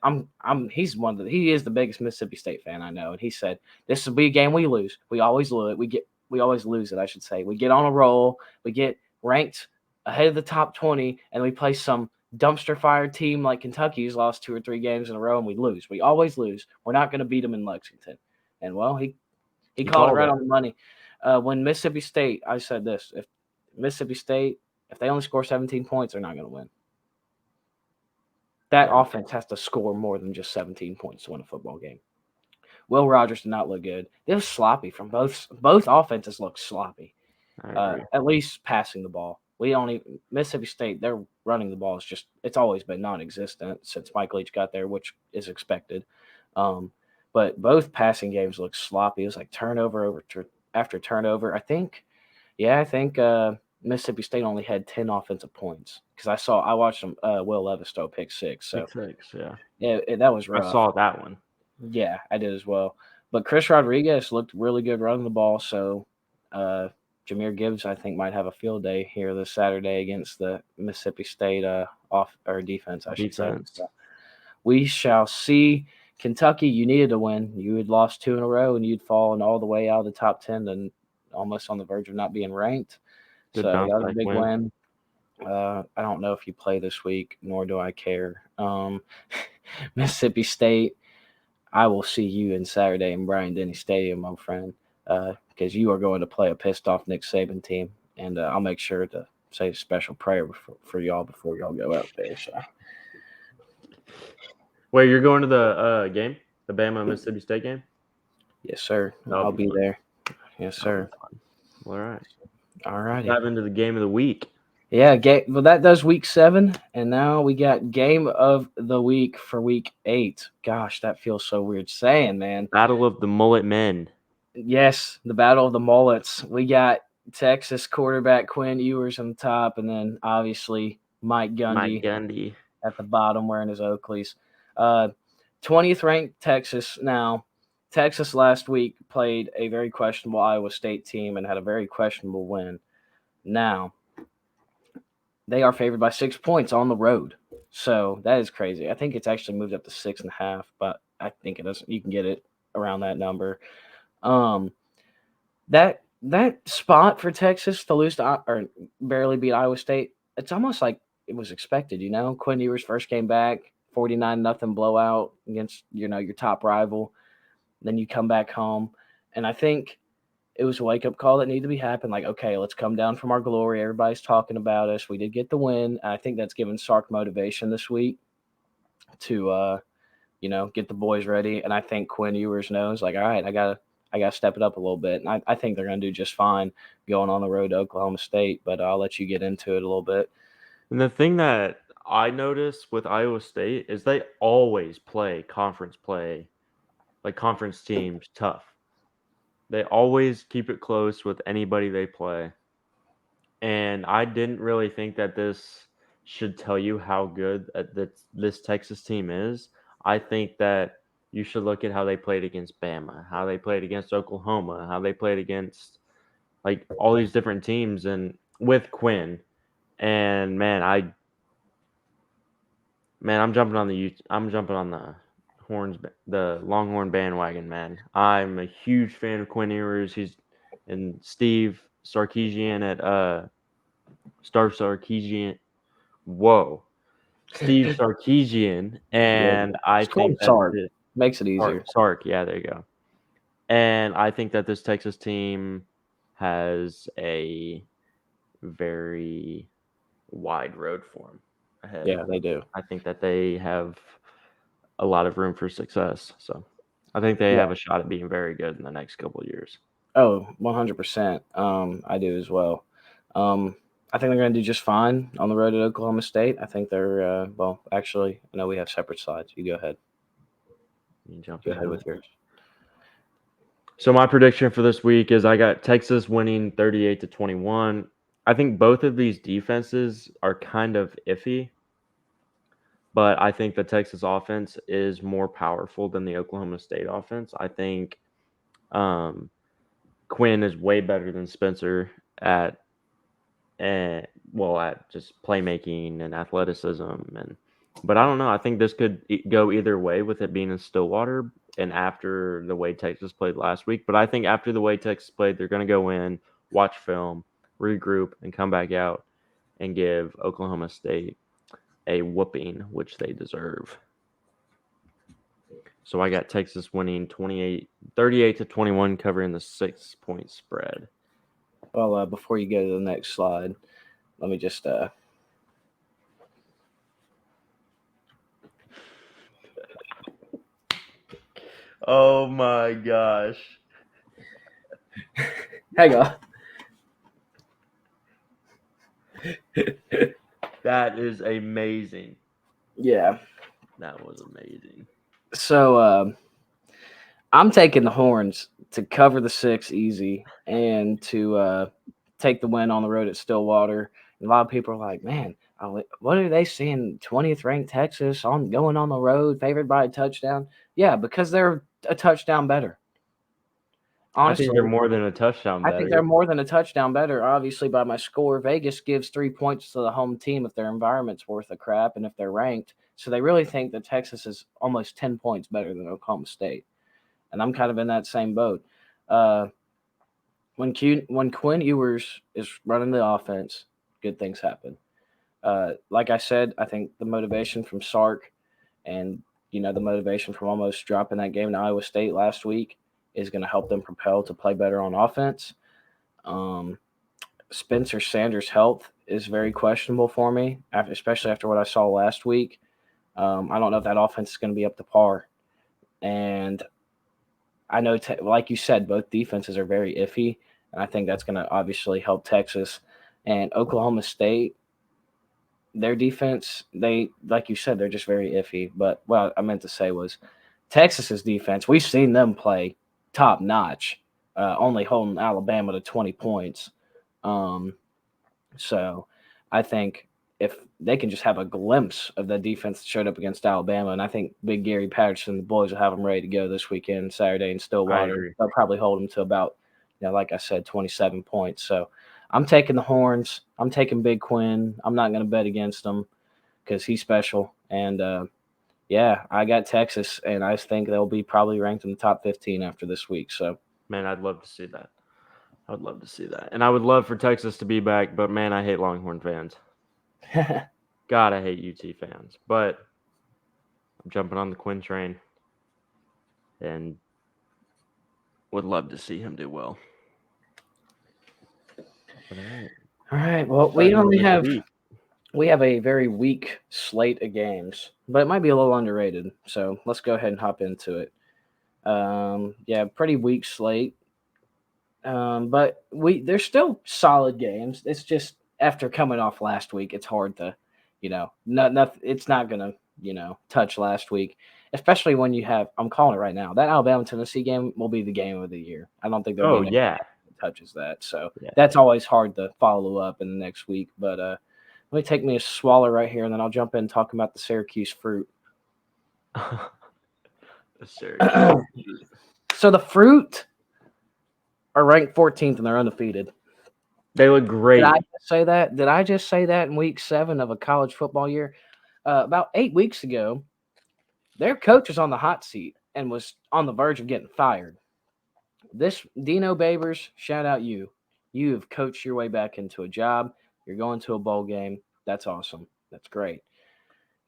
he is the biggest Mississippi State fan I know, and he said this will be a game we lose. We always lose it. We always lose it. I should say. We get on a roll. We get ranked ahead of the top 20, and we play some dumpster fire team like Kentucky who's lost 2 or 3 games in a row, and we lose. We always lose. We're not going to beat them in Lexington. And well, he called it right on the money. When Mississippi State, I said this: if Mississippi State, if they only score 17 points, they're not going to win. That offense has to score more than just 17 points to win a football game. Will Rogers did not look good. It was sloppy from both offenses. Looked sloppy. At least passing the ball. Mississippi State, their running the ball it's always been non-existent since Mike Leach got there, which is expected. But both passing games looked sloppy. It was like turnover after turnover. I think Mississippi State only had 10 offensive points because I watched them. Will Levis throw pick 6. So yeah, that was rough. I saw that one. Yeah, I did as well. But Chris Rodriguez looked really good running the ball. So Jahmyr Gibbs, I think, might have a field day here this Saturday against the Mississippi State defense, I should say. So we shall see. Kentucky, you needed to win. You had lost 2 in a row, and you'd fallen all the way out of the top 10 and almost on the verge of not being ranked. So that was a big win. I don't know if you play this week, nor do I care. Mississippi State, I will see you in Saturday in Bryant-Denny Stadium, my friend, because you are going to play a pissed-off Nick Saban team, and I'll make sure to say a special prayer for y'all before y'all go out there. So. Wait, you're going to the game? The Bama-Mississippi State game? Yes, sir. I'll be there. Yes, sir. All right. All righty. Dive into the game of the week. Yeah, well, that does week 7, and now we got game of the week for week 8. Gosh, that feels so weird saying, man. Battle of the Mullet Men. Yes, the Battle of the Mullets. We got Texas quarterback Quinn Ewers on the top, and then obviously Mike Gundy at the bottom wearing his Oakleys. 20th ranked Texas now. Texas last week played a very questionable Iowa State team and had a very questionable win. Now, they are favored by 6 points on the road. So that is crazy. I think it's actually moved up to 6.5, but I think it doesn't. You can get it around that number. That spot for Texas to lose to or barely beat Iowa State, it's almost like it was expected. Quinn Ewers first came back, 49-0 blowout against your top rival. Then you come back home, and I think it was a wake-up call that needed to be happened. Like, okay, let's come down from our glory. Everybody's talking about us. We did get the win. And I think that's given Sark motivation this week to, get the boys ready. And I think Quinn Ewers knows, like, all right, I gotta step it up a little bit. And I think they're going to do just fine going on the road to Oklahoma State. But I'll let you get into it a little bit. And the thing that I noticed with Iowa State is they always play conference play, like conference teams, tough. They always keep it close with anybody they play. and I didn't really think that this should tell you how good this Texas team is. I think that you should look at how they played against Bama, how they played against Oklahoma, how they played against like all these different teams, and with Quinn. And I'm jumping on the Longhorn bandwagon, man. I'm a huge fan of Quinn Ewers. He's and Steve Sarkisian at Star Sarkisian. Whoa, Steve Sarkisian, Yeah. and I Just call him think that Sark. Makes it easier. Sark, yeah, there you go. And I think that this Texas team has a very wide road for them ahead. Yeah, they do. I think that they have a lot of room for success. So I think they Yeah. have a shot at being very good in the next couple of years. Oh, 100%. I do as well. I think they're going to do just fine on the road at Oklahoma State. I think they're well. Actually, I know we have separate slides. You go ahead. You jump Go ahead into with it. yours. So my prediction for this week is I got Texas winning 38-21. I think both of these defenses are kind of iffy, but I think the Texas offense is more powerful than the Oklahoma State offense. I think Quinn is way better than Spencer at just playmaking and athleticism, but I don't know. I think this could go either way with it being in Stillwater and after the way Texas played last week. But I think after the way Texas played, they're going to go in, watch film, regroup, and come back out and give Oklahoma State a whooping, which they deserve. So I got Texas winning 38-21, covering the 6-point spread. Well, before you go to the next slide, let me just Oh my gosh. hang on. That is amazing. Yeah. That was amazing. So I'm taking the Horns to cover the 6 easy and to take the win on the road at Stillwater. And a lot of people are like, man, what are they seeing 20th ranked Texas going on the road, favored by a touchdown? Yeah, because they're a touchdown better. Honestly, I think they're more than a touchdown better. I think they're more than a touchdown better. Obviously, by my score, Vegas gives 3 points to the home team if their environment's worth of crap and if they're ranked. So they really think that Texas is almost 10 points better than Oklahoma State. And I'm kind of in that same boat. When Quinn Ewers is running the offense, good things happen. Like I said, I think the motivation from Sark and the motivation from almost dropping that game to Iowa State last week is going to help them propel to play better on offense. Spencer Sanders' health is very questionable for me, especially after what I saw last week. I don't know if that offense is going to be up to par. And I know, like you said, both defenses are very iffy, and I think that's going to obviously help Texas. And Oklahoma State, their defense, like you said, they're just very iffy. But what I meant to say was Texas's defense, we've seen them play top notch, only holding Alabama to 20 points. So I think if they can just have a glimpse of the defense that showed up against Alabama, and I think Big Gary Patterson and the boys will have them ready to go this weekend, Saturday in Stillwater. They'll probably hold them to about, like I said, 27 points. So I'm taking the Horns. I'm taking Big Quinn. I'm not going to bet against him because he's special. And, I got Texas, and I think they'll be probably ranked in the top 15 after this week. So, man, I'd love to see that. I would love to see that. And I would love for Texas to be back, but, man, I hate Longhorn fans. God, I hate UT fans. But I'm jumping on the Quinn train and would love to see him do well. All right. Well, we have a very weak slate of games, but it might be a little underrated. So let's go ahead and hop into it. Pretty weak slate. But there's still solid games. It's just after coming off last week, it's hard to, it's not gonna, touch last week, especially when you have. I'm calling it right now. That Alabama Tennessee game will be the game of the year. I don't think there'll be. touches that. So Yeah. that's always hard to follow up in the next week. But let me take me a swaller right here, and then I'll jump in talking about the Syracuse Fruit. Syracuse. So the Fruit are ranked 14th, and they're undefeated. They look great. Did I just say that? Did I just say that in week 7 of a college football year? About 8 weeks ago, their coach was on the hot seat and was on the verge of getting fired. This Dino Babers, shout out you. You have coached your way back into a job. You're going to a bowl game. That's awesome. That's great.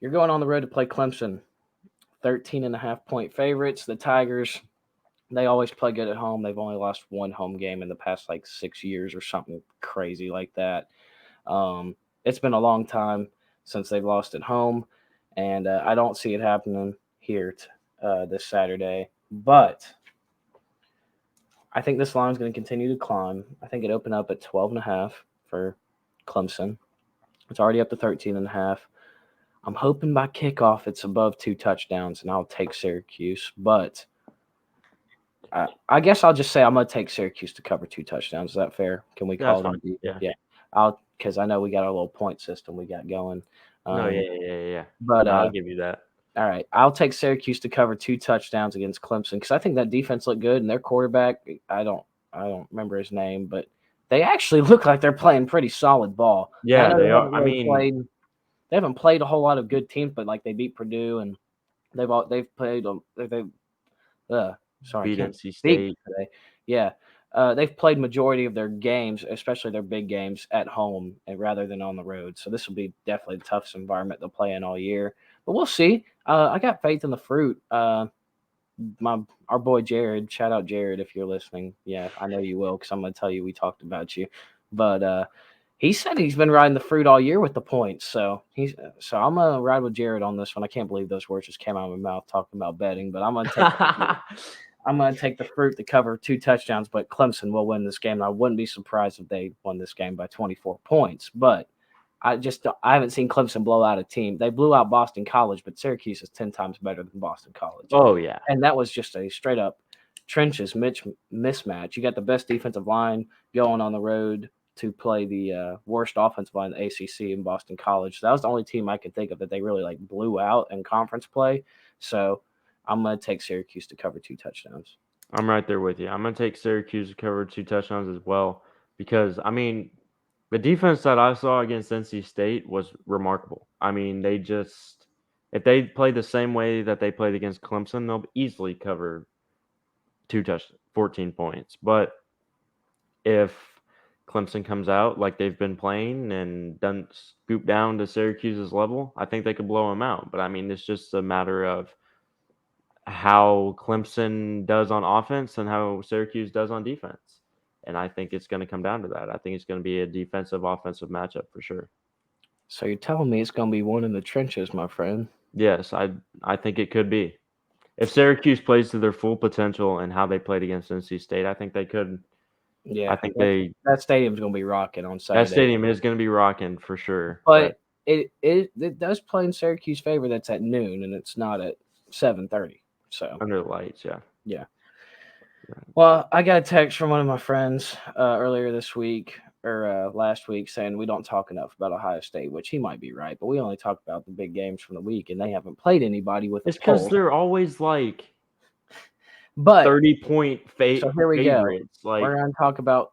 You're going on the road to play Clemson. 13.5-point favorites. The Tigers, they always play good at home. They've only lost one home game in the past 6 years or something crazy like that. It's been a long time since they've lost at home, and I don't see it happening here this Saturday. But I think this line is going to continue to climb. I think it opened up at 12.5 for Clemson. It's already up to 13.5. I'm hoping by kickoff it's above 2 touchdowns, and I'll take Syracuse. But I guess I'll just say I'm going to take Syracuse to cover 2 touchdowns. Is that fair? Can we call it? Yeah. Because I know we got our little point system we got going. Yeah. But I'll give you that. All right, I'll take Syracuse to cover 2 touchdowns against Clemson because I think that defense looked good, and their quarterback, I don't remember his name, but they actually look like they're playing pretty solid ball. Yeah, they are. They haven't played a whole lot of good teams, but they beat Purdue, and they've played beat NC State today. Yeah. They've played majority of their games, especially their big games, at home and rather than on the road. So this will be definitely the toughest environment they'll play in all year. But we'll see. I got faith in the Fruit. Our boy Jared, shout out Jared if you're listening. Yeah, I know you will because I'm going to tell you we talked about you. But he said he's been riding the Fruit all year with the points. So I'm going to ride with Jared on this one. I can't believe those words just came out of my mouth talking about betting, but I'm going to take I'm going to take the Fruit to cover 2 touchdowns, but Clemson will win this game. I wouldn't be surprised if they won this game by 24 points, but I haven't seen Clemson blow out a team. They blew out Boston College, but Syracuse is 10 times better than Boston College. Oh, yeah. And that was just a straight up trenches mismatch. You got the best defensive line going on the road to play the worst offensive line in the ACC in Boston College. So that was the only team I could think of that they really blew out in conference play. So I'm going to take Syracuse to cover 2 touchdowns. I'm right there with you. I'm going to take Syracuse to cover 2 touchdowns as well because, the defense that I saw against NC State was remarkable. If they play the same way that they played against Clemson, they'll easily cover 2 touchdowns, 14 points. But if Clemson comes out like they've been playing and doesn't scoop down to Syracuse's level, I think they could blow them out. But, it's just a matter of how Clemson does on offense and how Syracuse does on defense. And I think it's going to come down to that. I think it's going to be a defensive-offensive matchup for sure. So you're telling me it's going to be one in the trenches, my friend? Yes, I think it could be. If Syracuse plays to their full potential and how they played against NC State, I think they could. Yeah, I think that stadium's going to be rocking on Saturday. That stadium is going to be rocking for sure. But it does play in Syracuse favor. That's at noon, and it's not at 7:30. So under the lights, yeah. Yeah. Well, I got a text from one of my friends earlier this week or last week saying we don't talk enough about Ohio State, which he might be right, but we only talk about the big games from the week, and they haven't played anybody with. It's because they're always 30-point So here we favorites. Go. We're gonna talk about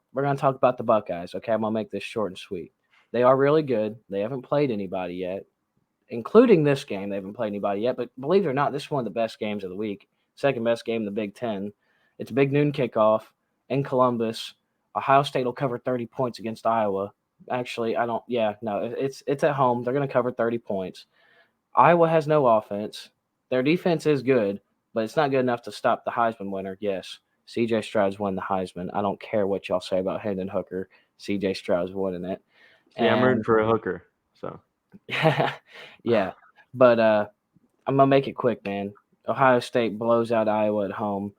the Buckeyes. Okay, I'm gonna make this short and sweet. They are really good. They haven't played anybody yet, including this game. They haven't played anybody yet, but believe it or not, this is one of the best games of the week. Second best game in the Big Ten. It's a big noon kickoff in Columbus. Ohio State will cover 30 points against Iowa. Actually, it's at home. They're going to cover 30 points. Iowa has no offense. Their defense is good, but it's not good enough to stop the Heisman winner. Yes, C.J. Stroud's won the Heisman. I don't care what y'all say about Hendon Hooker. C.J. Stroud's winning it. Yeah, I'm rooting for a hooker. So yeah. But I'm going to make it quick, man. Ohio State blows out Iowa at home.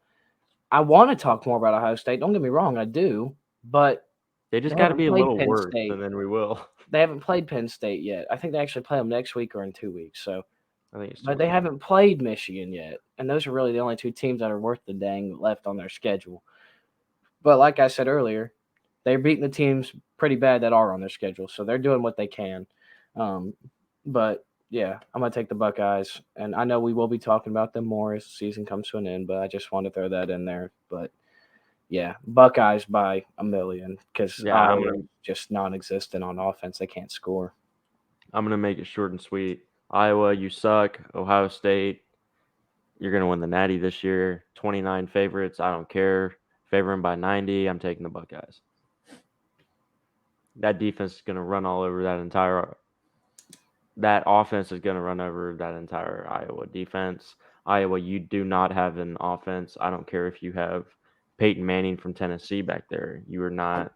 I want to talk more about Ohio State. Don't get me wrong, I do. But they just got to be a little worse, and then we will. They haven't played Penn State yet. I think they actually play them next week or in 2 weeks. So, I think but they haven't played Michigan yet, and those are really the only 2 teams that are worth the dang left on their schedule. But like I said earlier, they're beating the teams pretty bad that are on their schedule, so they're doing what they can. But yeah, I'm gonna take the Buckeyes, and I know we will be talking about them more as the season comes to an end. But I just want to throw that in there. But yeah, Buckeyes by a million because Yeah, Iowa's just non-existent on offense. They can't score. I'm gonna make it short and sweet. Iowa, you suck. Ohio State, you're gonna win the Natty this year. 29 favorites. I don't care. Favor them by 90. I'm taking the Buckeyes. That defense is gonna run all over that entire. That offense is gonna run over that entire Iowa defense. Iowa, you do not have an offense. I don't care if you have Peyton Manning from Tennessee back there. You're not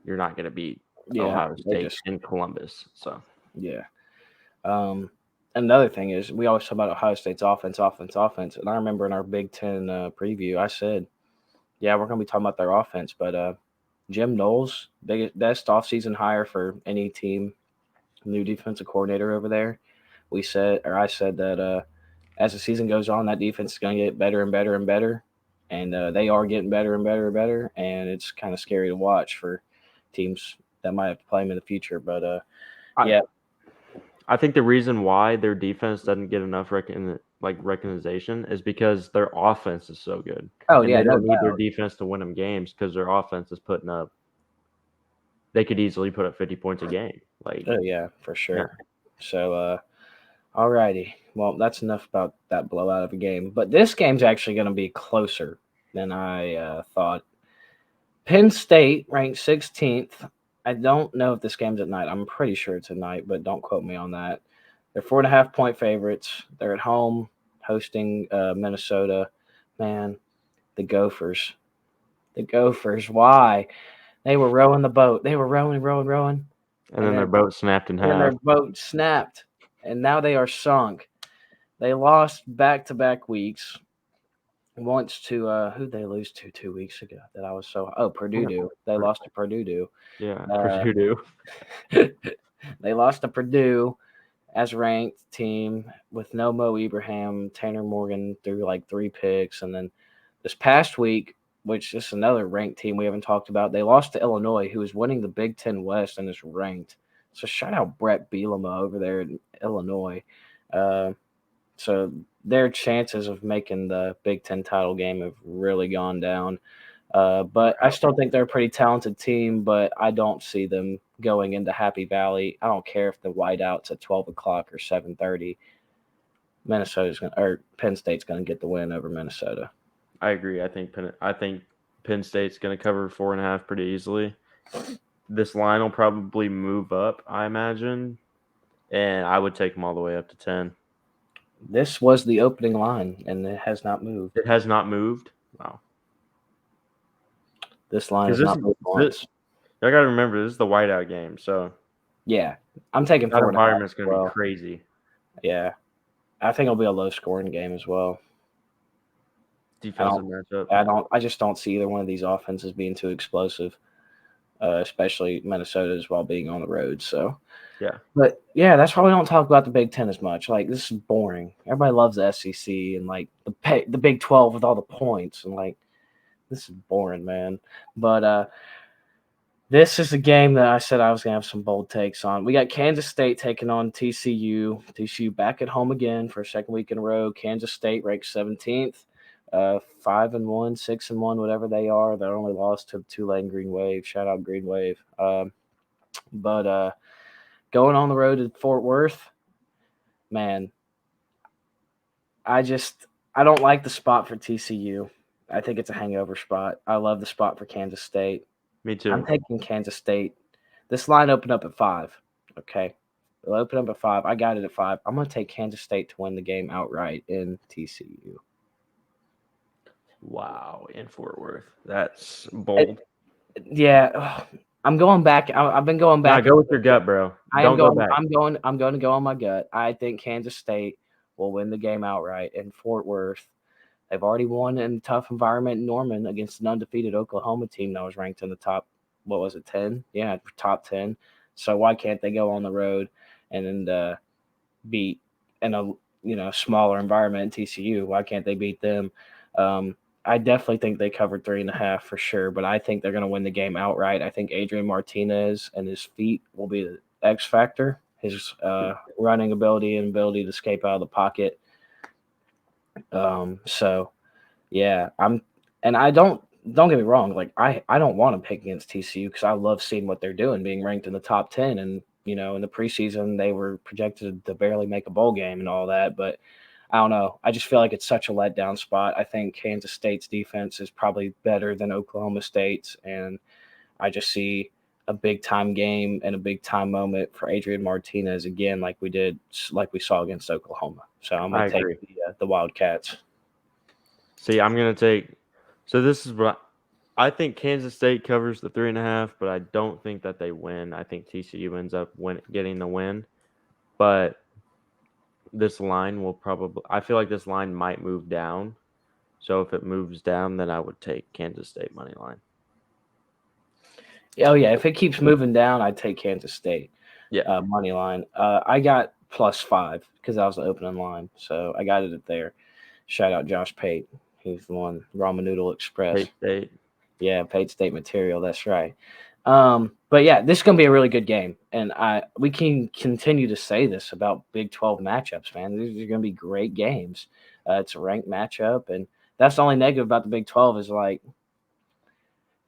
gonna beat Ohio State in Columbus. So yeah. Another thing is we always talk about Ohio State's offense. And I remember in our Big Ten preview, I said, yeah, we're going to be talking about their offense. But Jim Knowles, best offseason hire for any team, new defensive coordinator over there. I said that as the season goes on, that defense is going to get better and better and better. And they are getting better and better and better. And it's kind of scary to watch for teams that might have to play them in the future. But yeah. I think the reason why their defense doesn't get enough recognition is because their offense is so good. Oh, and yeah. they don't need their defense to win them games because their offense is putting up. They could easily put up 50 points a game. Oh, yeah, for sure. Yeah. So, all righty. Well, that's enough about that blowout of a game. But this game's actually going to be closer than I thought. Penn State ranked 16th. I don't know if this game's at night. I'm pretty sure it's at night, but don't quote me on that. They're 4.5-point favorites. They're at home hosting Minnesota. Man, the Gophers. The Gophers. Why? They were rowing the boat. They were rowing. And then their boat snapped in half. And their boat snapped. And now they are sunk. They lost back-to-back weeks. Once to who'd they lose to 2 weeks ago? That I was Purdue. They lost to Purdue. Yeah, Purdue. They lost to Purdue as ranked team with no Mo Ibrahim. Tanner Morgan threw like 3 picks, and then this past week, which is another ranked team we haven't talked about, they lost to Illinois, who is winning the Big Ten West and is ranked. So shout out Brett Bielema over there in Illinois. So their chances of making the Big Ten title game have really gone down. But I still think they're a pretty talented team, but I don't see them going into Happy Valley. I don't care if the whiteout's at 12 o'clock or 7:30. Penn State's going to get the win over Minnesota. I agree. I think Penn State's going to cover 4.5 pretty easily. This line will probably move up, I imagine, and I would take them all the way up to 10. This was the opening line, and it has not moved. It has not moved? Wow. This line has not moved once. I got to remember, this is the whiteout game, so. Yeah. I'm taking 4.5. That environment's going to be crazy. Yeah. I think it'll be a low-scoring game as well. Defensive matchup. I just don't see either one of these offenses being too explosive, especially Minnesota's while being on the road. So. Yeah. But, yeah, that's why we don't talk about the Big Ten as much. Like, this is boring. Everybody loves the SEC and, like, the Big 12 with all the points. And, like, this is boring, man. But this is a game that I said I was going to have some bold takes on. We got Kansas State taking on TCU. TCU back at home again for a second week in a row. Kansas State ranked 17th. 5-1, 6-1, whatever they are. They're only lost to Tulane Green Wave. Shout out Green Wave. But going on the road to Fort Worth, man, I don't like the spot for TCU. I think it's a hangover spot. I love the spot for Kansas State. Me too. I'm taking Kansas State. This line opened up at 5. Okay. It'll open up at 5. I got it at 5. I'm going to take Kansas State to win the game outright in TCU. Wow, in Fort Worth. That's bold. I'm going back. I've been going back. Nah, go with your gut, bro. I'm going to go on my gut. I think Kansas State will win the game outright in Fort Worth. They've already won in a tough environment in Norman against an undefeated Oklahoma team that was ranked in the top, 10? Yeah, top 10. So why can't they go on the road and beat in a smaller environment in TCU? Why can't they beat them? I definitely think they covered 3.5 for sure, but I think they're going to win the game outright. I think Adrian Martinez and his feet will be the X factor. His running ability and ability to escape out of the pocket. So yeah, and I don't get me wrong. Like I don't want to pick against TCU because I love seeing what they're doing, being ranked in the top 10, and in the preseason they were projected to barely make a bowl game and all that, but. I don't know. I just feel like it's such a letdown spot. I think Kansas State's defense is probably better than Oklahoma State's, and I just see a big time game and a big time moment for Adrian Martinez again, like we saw against Oklahoma. So I'm I gonna take agree. the Wildcats. See, I'm gonna take. So this is what I think. Kansas State covers the 3.5, but I don't think that they win. I think TCU ends up getting the win, but this line will probably. I feel like this line might move down. So if it moves down, then I would take Kansas State money line. Oh yeah, if it keeps moving down, I'd take Kansas State. Yeah. Money line. I got +5 because that was the opening line, so I got it there. Shout out Josh Pate. He's the one. Ramen Noodle Express. State State. Yeah, Pate State material. That's right. But yeah, this is gonna be a really good game, and we can continue to say this about Big 12 matchups, man. These are gonna be great games. It's a ranked matchup, and that's the only negative about the Big 12 is like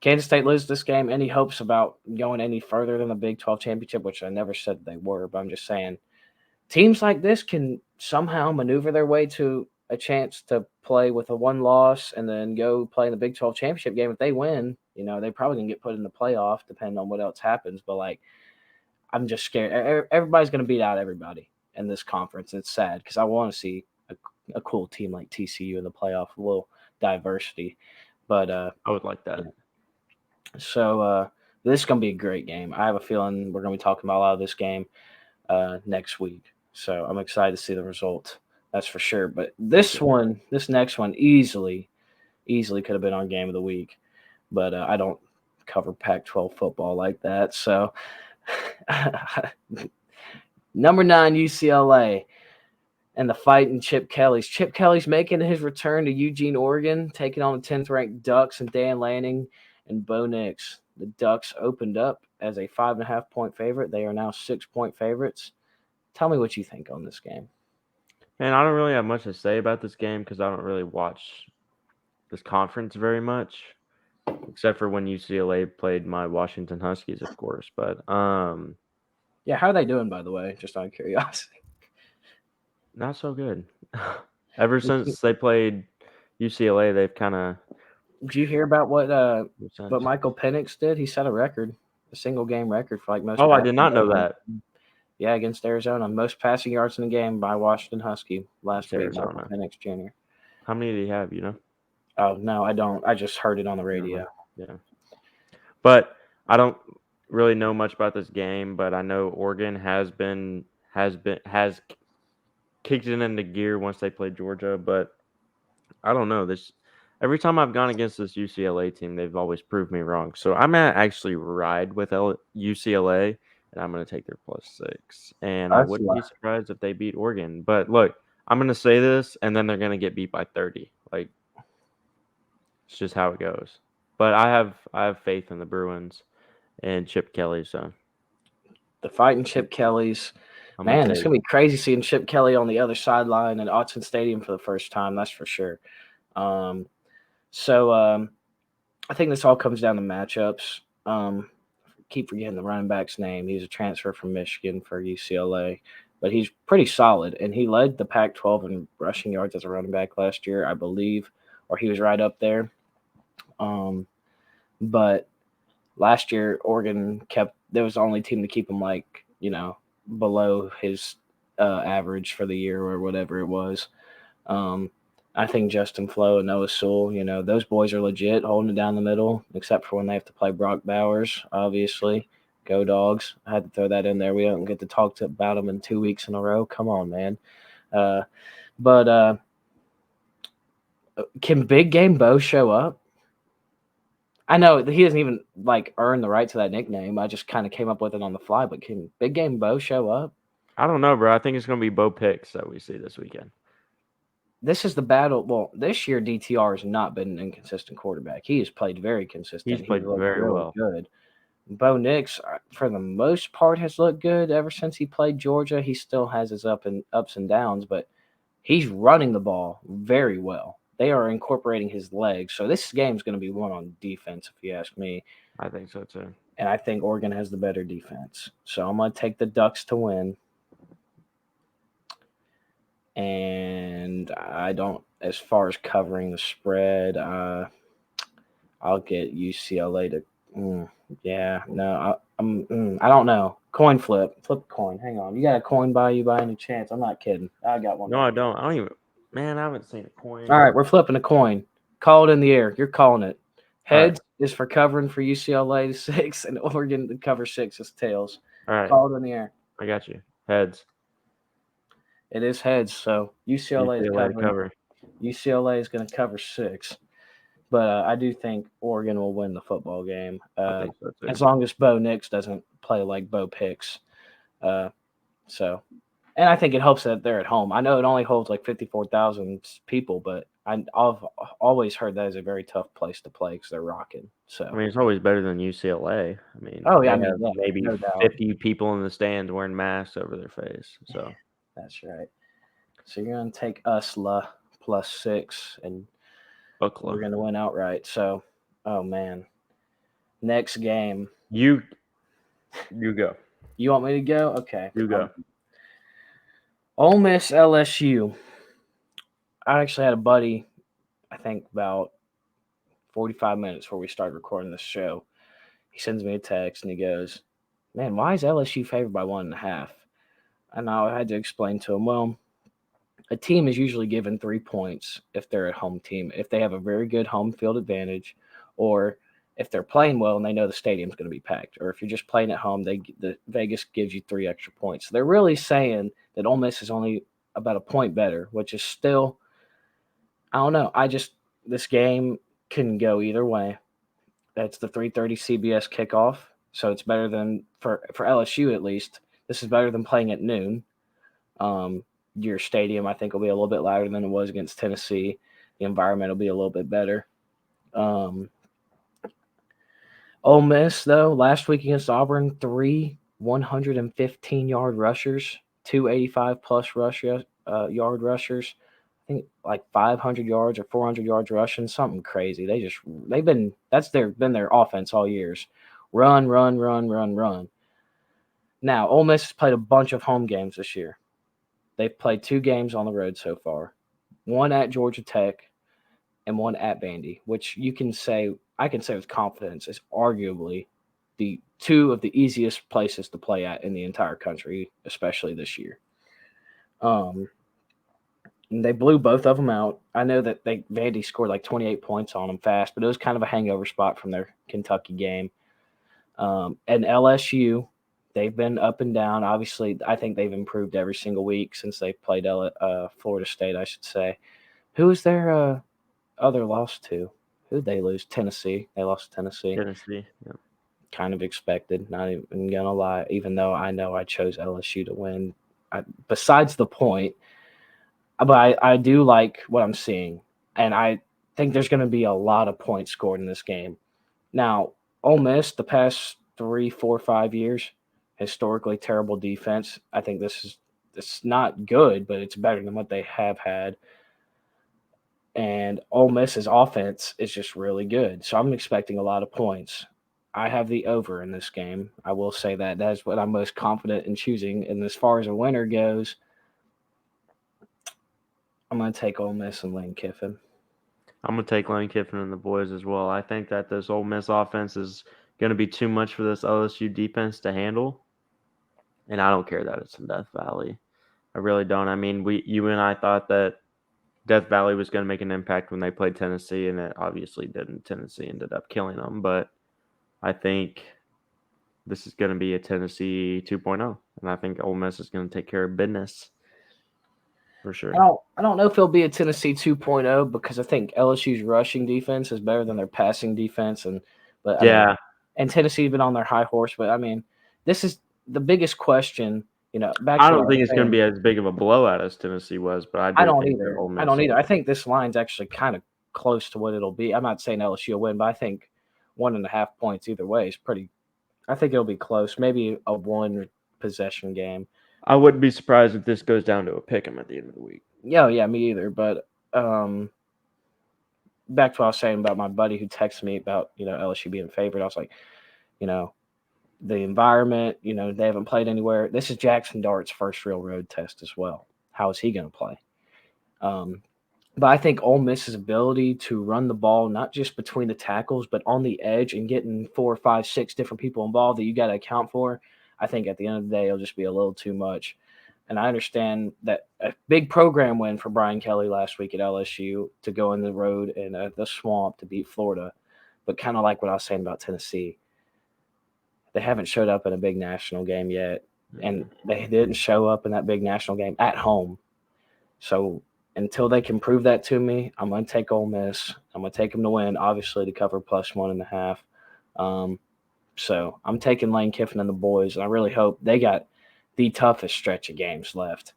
Kansas State loses this game. Any hopes about going any further than the Big 12 championship, which I never said they were, but I'm just saying teams like this can somehow maneuver their way to a chance to play with a one loss and then go play in the Big 12 championship game. If they win, they probably can get put in the playoff depending on what else happens. But like, I'm just scared. Everybody's going to beat out everybody in this conference. It's sad because I want to see a cool team like TCU in the playoff, a little diversity. But I would like that. so this is going to be a great game. I have a feeling we're going to be talking about a lot of this game next week. So I'm excited to see the result. That's for sure. But this next one, easily could have been on Game of the Week. But I don't cover Pac-12 football like that. So number 9 UCLA and the fighting Chip Kelly's. Chip Kelly's making his return to Eugene, Oregon, taking on the 10th ranked Ducks and Dan Lanning and Bo Nix. The Ducks opened up as a 5.5 point favorite. They are now 6-point favorites. Tell me what you think on this game. Man, I don't really have much to say about this game because I don't really watch this conference very much, except for when UCLA played my Washington Huskies, of course. But yeah, how are they doing, by the way? Just out of curiosity. Not so good. Ever since they played UCLA, they've kind of. Did you hear about what Michael Penix did? He set a record, a single game record for like most. Oh, I did not know that. Yeah, against Arizona, most passing yards in the game by Washington Husky last week. Michael Penix Jr. How many did he have? You know? Oh no, I don't. I just heard it on the radio. Yeah, but I don't really know much about this game. But I know Oregon has kicked it into gear once they played Georgia. But I don't know this. Every time I've gone against this UCLA team, they've always proved me wrong. So I'm gonna actually ride with UCLA. And I'm going to take their +6. And I wouldn't be surprised if they beat Oregon. But look, I'm going to say this, and then they're going to get beat by 30. Like, it's just how it goes. But I have faith in the Bruins and Chip Kelly. So the fighting Chip Kellys. Man, it's going to be crazy seeing Chip Kelly on the other sideline at Autzen Stadium for the first time. That's for sure. So I think this all comes down to matchups. Keep forgetting the running back's name. He's a transfer from Michigan for UCLA, but he's pretty solid, and he led the Pac-12 in rushing yards as a running back last year, I believe, or he was right up there. But last year, Oregon there was the only team to keep him below his average for the year or whatever it was. I think Justin Flo and Noah Sewell, those boys are legit holding it down the middle, except for when they have to play Brock Bowers, obviously. Go Dogs. I had to throw that in there. We don't get to talk about them in 2 weeks in a row. Come on, man. But can Big Game Bo show up? I know he doesn't even earn the right to that nickname. I just kind of came up with it on the fly. But can Big Game Bo show up? I don't know, bro. I think it's going to be Bo Picks that we see this weekend. this is the battle. Well, this year DTR has not been an inconsistent quarterback. He has played very consistent. He's played looked very really well. good. Bo Nix, for the most part, has looked good ever since he played Georgia. He still has his ups and downs, but he's running the ball very well. They are incorporating his legs, so this game's going to be won on defense, if you ask me. I think so too. And I think Oregon has the better defense, so I'm going to take the Ducks to win. And I don't, as far as covering the spread, I'll get UCLA to. I don't know. Coin flip a coin. Hang on, you got a coin by you by any chance? I'm not kidding. I got one. No, I don't. I don't even. Man, I haven't seen a coin. All right, we're flipping a coin. Call it in the air. You're calling it. Heads right. is for covering for UCLA to 6, and Oregon to cover 6 is tails. All right. Call it in the air. I got you. Heads. It is heads, so UCLA is covering. Cover. UCLA is going to cover 6. But I do think Oregon will win the football game. I think so too. As long as Bo Nix doesn't play like Bo Picks. And I think it helps that they're at home. I know it only holds like 54,000 people, but I've always heard that is a very tough place to play because they're rocking. So I mean, it's always better than UCLA. I mean, maybe no 50 people in the stands wearing masks over their face. So that's right. So you're going to take USLA plus 6, and we're going to win outright. So, oh man, next game. You go. You want me to go? Okay. You go. Ole Miss LSU. I actually had a buddy, I think about 45 minutes before we started recording this show. He sends me a text and he goes, "Man, why is LSU favored by 1.5?" And I had to explain to him, well, a team is usually given 3 points if they're a home team, if they have a very good home field advantage, or if they're playing well and they know the stadium's going to be packed, or if you're just playing at home, the Vegas gives you 3 extra points. So they're really saying that Ole Miss is only about a point better, which is still, I don't know. This game can go either way. That's the 3:30 CBS kickoff, so it's better than for LSU at least. This is better than playing at noon. Your stadium, I think, will be a little bit louder than it was against Tennessee. The environment will be a little bit better. Ole Miss, though, last week against Auburn, 3 115-yard rushers, 2 85-plus yard rushers. I think like 500 yards or 400 yards rushing, something crazy. They've been their offense all years. Run. Now, Ole Miss has played a bunch of home games this year. They've played 2 games on the road so far, 1 at Georgia Tech and 1 at Vandy, which I can say with confidence is arguably the 2 of the easiest places to play at in the entire country, especially this year. They blew both of them out. I know that Vandy scored like 28 points on them fast, but it was kind of a hangover spot from their Kentucky game. And LSU, they've been up and down. Obviously, I think they've improved every single week since they played Florida State, I should say. Who was their other loss to? Who did they lose? Tennessee. They lost to Tennessee. Yeah. Kind of expected, not even going to lie, even though I know I chose LSU to win. Besides the point, but I do like what I'm seeing, and I think there's going to be a lot of points scored in this game. Now, Ole Miss, the past 3, 4, 5 years, historically terrible defense. I think it's not good, but it's better than what they have had. And Ole Miss's offense is just really good. So I'm expecting a lot of points. I have the over in this game. I will say that. That is what I'm most confident in choosing. And as far as a winner goes, I'm going to take Ole Miss and Lane Kiffin. I'm going to take Lane Kiffin and the boys as well. I think that this Ole Miss offense is going to be too much for this LSU defense to handle. And I don't care that it's in Death Valley. I really don't. I mean, you and I thought that Death Valley was going to make an impact when they played Tennessee, and it obviously didn't. Tennessee ended up killing them. But I think this is going to be a Tennessee 2.0, and I think Ole Miss is going to take care of business for sure. I don't know if it'll be a Tennessee 2.0 because I think LSU's rushing defense is better than their passing defense, and Tennessee's been on their high horse. But I mean, this is the biggest question Back I to what don't I was think it's going to saying. be as big of a blowout as Tennessee was, but I I do don't think that either. Ole I Miss don't either. will. I think this line's actually kind of close to what it'll be. I'm not saying LSU will win, but I think 1.5 points either way is pretty. I think it'll be close. Maybe a one possession game. I wouldn't be surprised if this goes down to a pick 'em at the end of the week. Yeah, me either. But back to what I was saying about my buddy who texted me about LSU being favored. I was like, you know, the environment. They haven't played anywhere. This is Jackson Dart's first real road test as well. How is he going to play? But I think Ole Miss's ability to run the ball, not just between the tackles, but on the edge and getting 4, 5, 6 different people involved that you got to account for, I think at the end of the day, it'll just be a little too much. And I understand that a big program win for Brian Kelly last week at LSU to go in the road in the swamp to beat Florida. But kind of like what I was saying about Tennessee, they haven't showed up in a big national game yet. And they didn't show up in that big national game at home. So until they can prove that to me, I'm going to take Ole Miss. I'm going to take them to win, obviously, to cover plus 1.5. So I'm taking Lane Kiffin and the boys, and I really hope they got the toughest stretch of games left.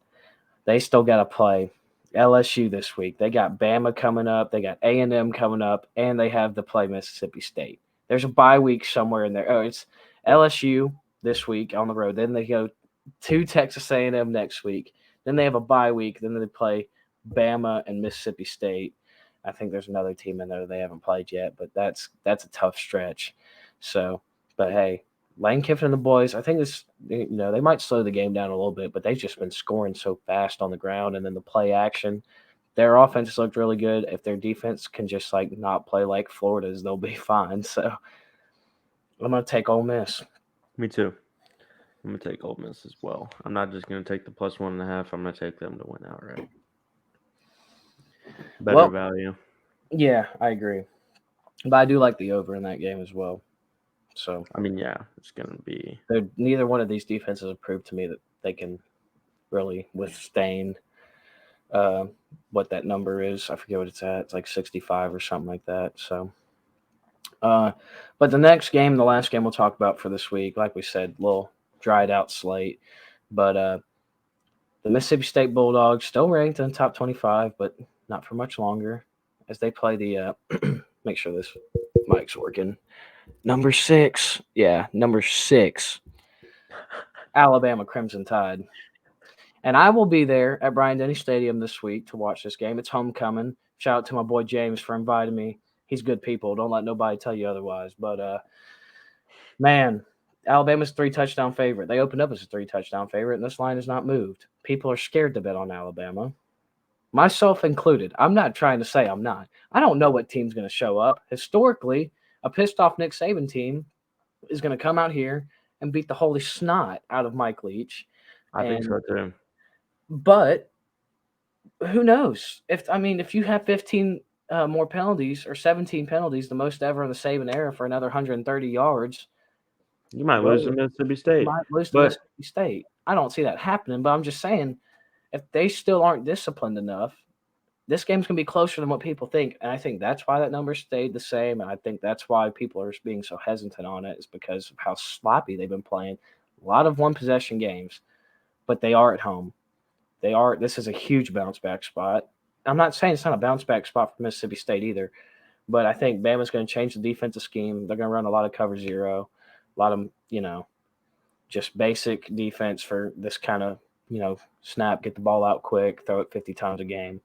They still got to play LSU this week. They got Bama coming up. They got A&M coming up, and they have to play Mississippi State. There's a bye week somewhere in there. Oh, it's LSU this week on the road. Then they go to Texas A&M next week. Then they have a bye week. Then they play Bama and Mississippi State. I think there's another team in there they haven't played yet, but that's a tough stretch. So, but hey, Lane Kiffin and the boys, I think they might slow the game down a little bit, but they've just been scoring so fast on the ground, and then the play action. Their offense has looked really good. If their defense can just not play like Florida's, they'll be fine. So I'm gonna take Ole Miss. Me too. I'm going to take Ole Miss as well. I'm not just going to take the plus 1.5. I'm going to take them to win outright. Better value. Yeah, I agree. But I do like the over in that game as well. So I mean, yeah, it's going to be. Neither one of these defenses have proved to me that they can really withstand what that number is. I forget what it's at. It's like 65 or something like that. So, but the next game, the last game we'll talk about for this week, like we said, little dried out slate. But the Mississippi State Bulldogs still ranked in the top 25, but not for much longer as they play the make sure this mic's working. Number 6. Yeah, number 6. Alabama Crimson Tide. And I will be there at Bryant-Denny Stadium this week to watch this game. It's homecoming. Shout out to my boy James for inviting me. He's good people. Don't let nobody tell you otherwise. But, man, Alabama's 3-touchdown favorite. They opened up as a 3-touchdown favorite, and this line has not moved. People are scared to bet on Alabama, myself included. I'm not trying to say I'm not. I don't know what team's going to show up. Historically, a pissed-off Nick Saban team is going to come out here and beat the holy snot out of Mike Leach. I think so too. But who knows? If you have 15 more penalties or 17 penalties, the most ever in the Saban era for another 130 yards, you might lose to Mississippi State. Mississippi State. I don't see that happening, but I'm just saying, if they still aren't disciplined enough, this game's going to be closer than what people think. And I think that's why that number stayed the same. And I think that's why people are being so hesitant on it, is because of how sloppy they've been playing. A lot of one-possession games, but they are at home. This is a huge bounce-back spot. I'm not saying it's not a bounce-back spot for Mississippi State either, but I think Bama's going to change the defensive scheme. They're going to run a lot of cover zero, a lot of, just basic defense for this kind of, snap, get the ball out quick, throw it 50 times a game.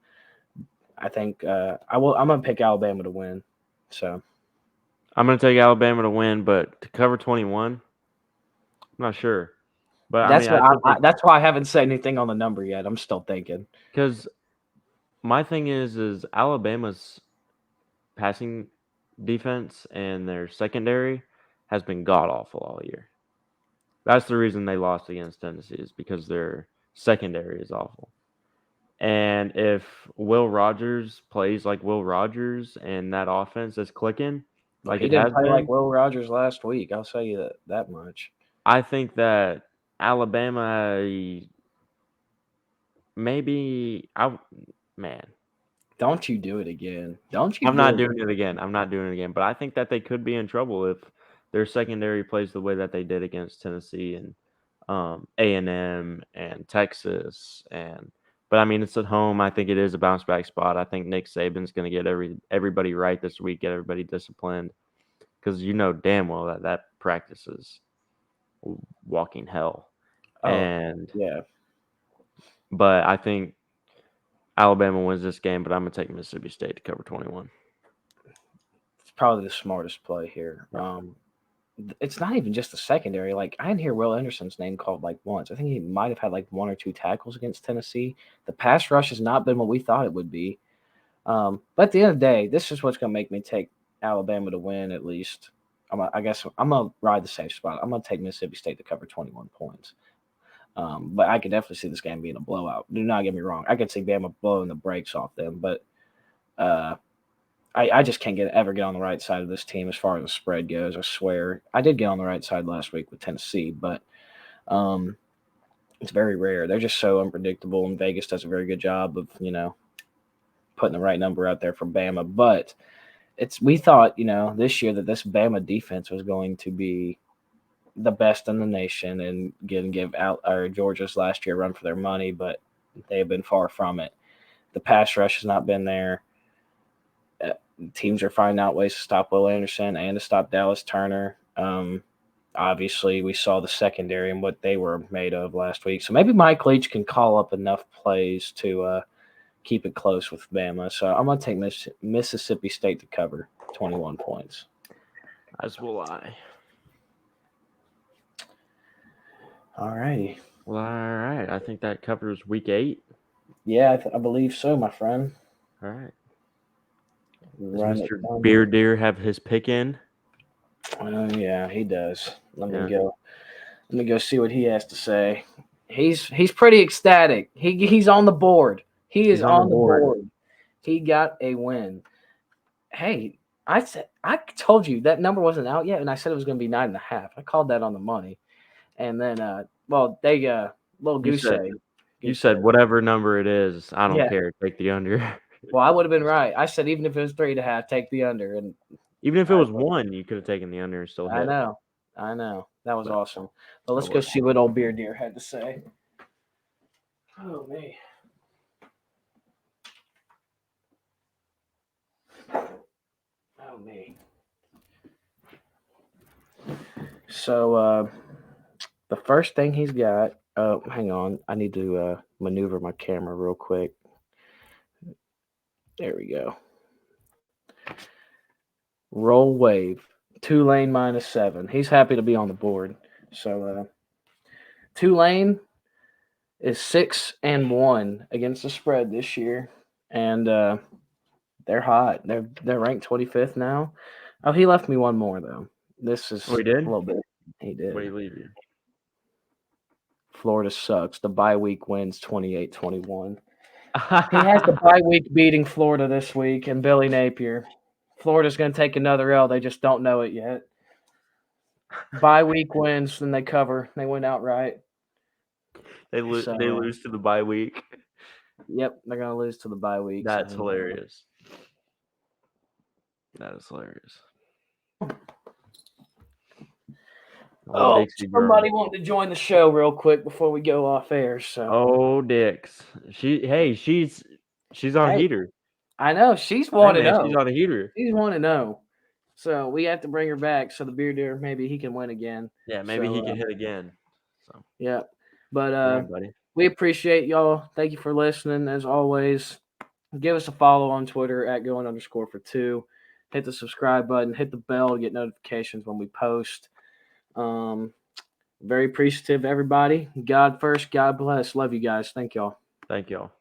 I think I'm going to pick Alabama to win. So I'm going to take Alabama to win, but to cover 21, I'm not sure. But that's why I haven't said anything on the number yet. I'm still thinking. Because my thing is Alabama's passing defense and their secondary has been god awful all year. That's the reason they lost against Tennessee, is because their secondary is awful. And if Will Rogers plays like Will Rogers and that offense is clicking, like he didn't play like Will Rogers last week. I'll tell you that much. I think that Alabama maybe man. Don't you do it again. Don't you? I'm not doing it again. But I think that they could be in trouble if their secondary plays the way that they did against Tennessee and A&M and Texas, but I mean it's at home. I think it is a bounce back spot. I think Nick Saban's going to get everybody right this week, get everybody disciplined, because damn well that practice is walking hell. Yeah. But I think Alabama wins this game, but I'm going to take Mississippi State to cover 21. It's probably the smartest play here. It's not even just the secondary. Like, I didn't hear Will Anderson's name called like once. I think he might have had like 1 or 2 tackles against Tennessee. The pass rush has not been what we thought it would be. But at the end of the day, this is what's going to make me take Alabama to win at least. I guess I'm going to ride the safe spot. I'm going to take Mississippi State to cover 21 points. But I could definitely see this game being a blowout. Do not get me wrong. I could see Bama blowing the brakes off them, but I just can't ever get on the right side of this team as far as the spread goes. I swear. I did get on the right side last week with Tennessee, but it's very rare. They're just so unpredictable, and Vegas does a very good job of, putting the right number out there for Bama. But we thought, this year that this Bama defense was going to be the best in the nation and give Georgia's last year a run for their money, but they have been far from it. The pass rush has not been there. Teams are finding out ways to stop Will Anderson and to stop Dallas Turner. Obviously, we saw the secondary and what they were made of last week. So maybe Mike Leach can call up enough plays to keep it close with Bama. So I'm going to take Mississippi State to cover 21 points. As will I. All righty. Well, all right. I think that covers week 8. Yeah, I believe so, my friend. All right. Does Mr. Beard Deer have his pick in? Yeah, he does. Let me go see what he has to say. He's pretty ecstatic. He's on the board. He is on the board. He got a win. Hey, I told you that number wasn't out yet, and I said it was going to be 9.5. I called that on the money, and then they little goose egg. You said whatever number it is, I don't care. Take the under. Well, I would have been right. I said even if it was 3.5, take the under. And even if it was 1, you could have taken the under and still hit. I know. That was awesome. But let's go see what old Beard Deer had to say. Oh, me. Oh, me. So the first thing he's got – hang on. I need to maneuver my camera real quick. There we go. Roll wave. Tulane -7. He's happy to be on the board. So Tulane is 6-1 against the spread this year, and they're hot. They're ranked 25th now. Oh, he left me one more though. This is he did? A little bit. He did. What did he leave you? Florida sucks. The bye week wins 28-21. He has the bye week beating Florida this week, and Billy Napier. Florida's going to take another L. They just don't know it yet. Bye week wins, and they cover. They win outright. They lose to the bye week. Yep, they're going to lose to the bye week. That's hilarious. That is hilarious. Oh, somebody wanted to join the show real quick before we go off air. So. Oh, Dix. She's on heater. I know. She's 1-0. She's on a heater. She's 1-0. So we have to bring her back so the Beard Deer, maybe he can win again. Yeah, maybe he can hit again. So. Yeah. But we appreciate y'all. Thank you for listening. As always, give us a follow on Twitter at @going_for2. Hit the subscribe button. Hit the bell to get notifications when we post. Very appreciative, everybody. God first, God bless. Love you guys. Thank y'all. Thank y'all.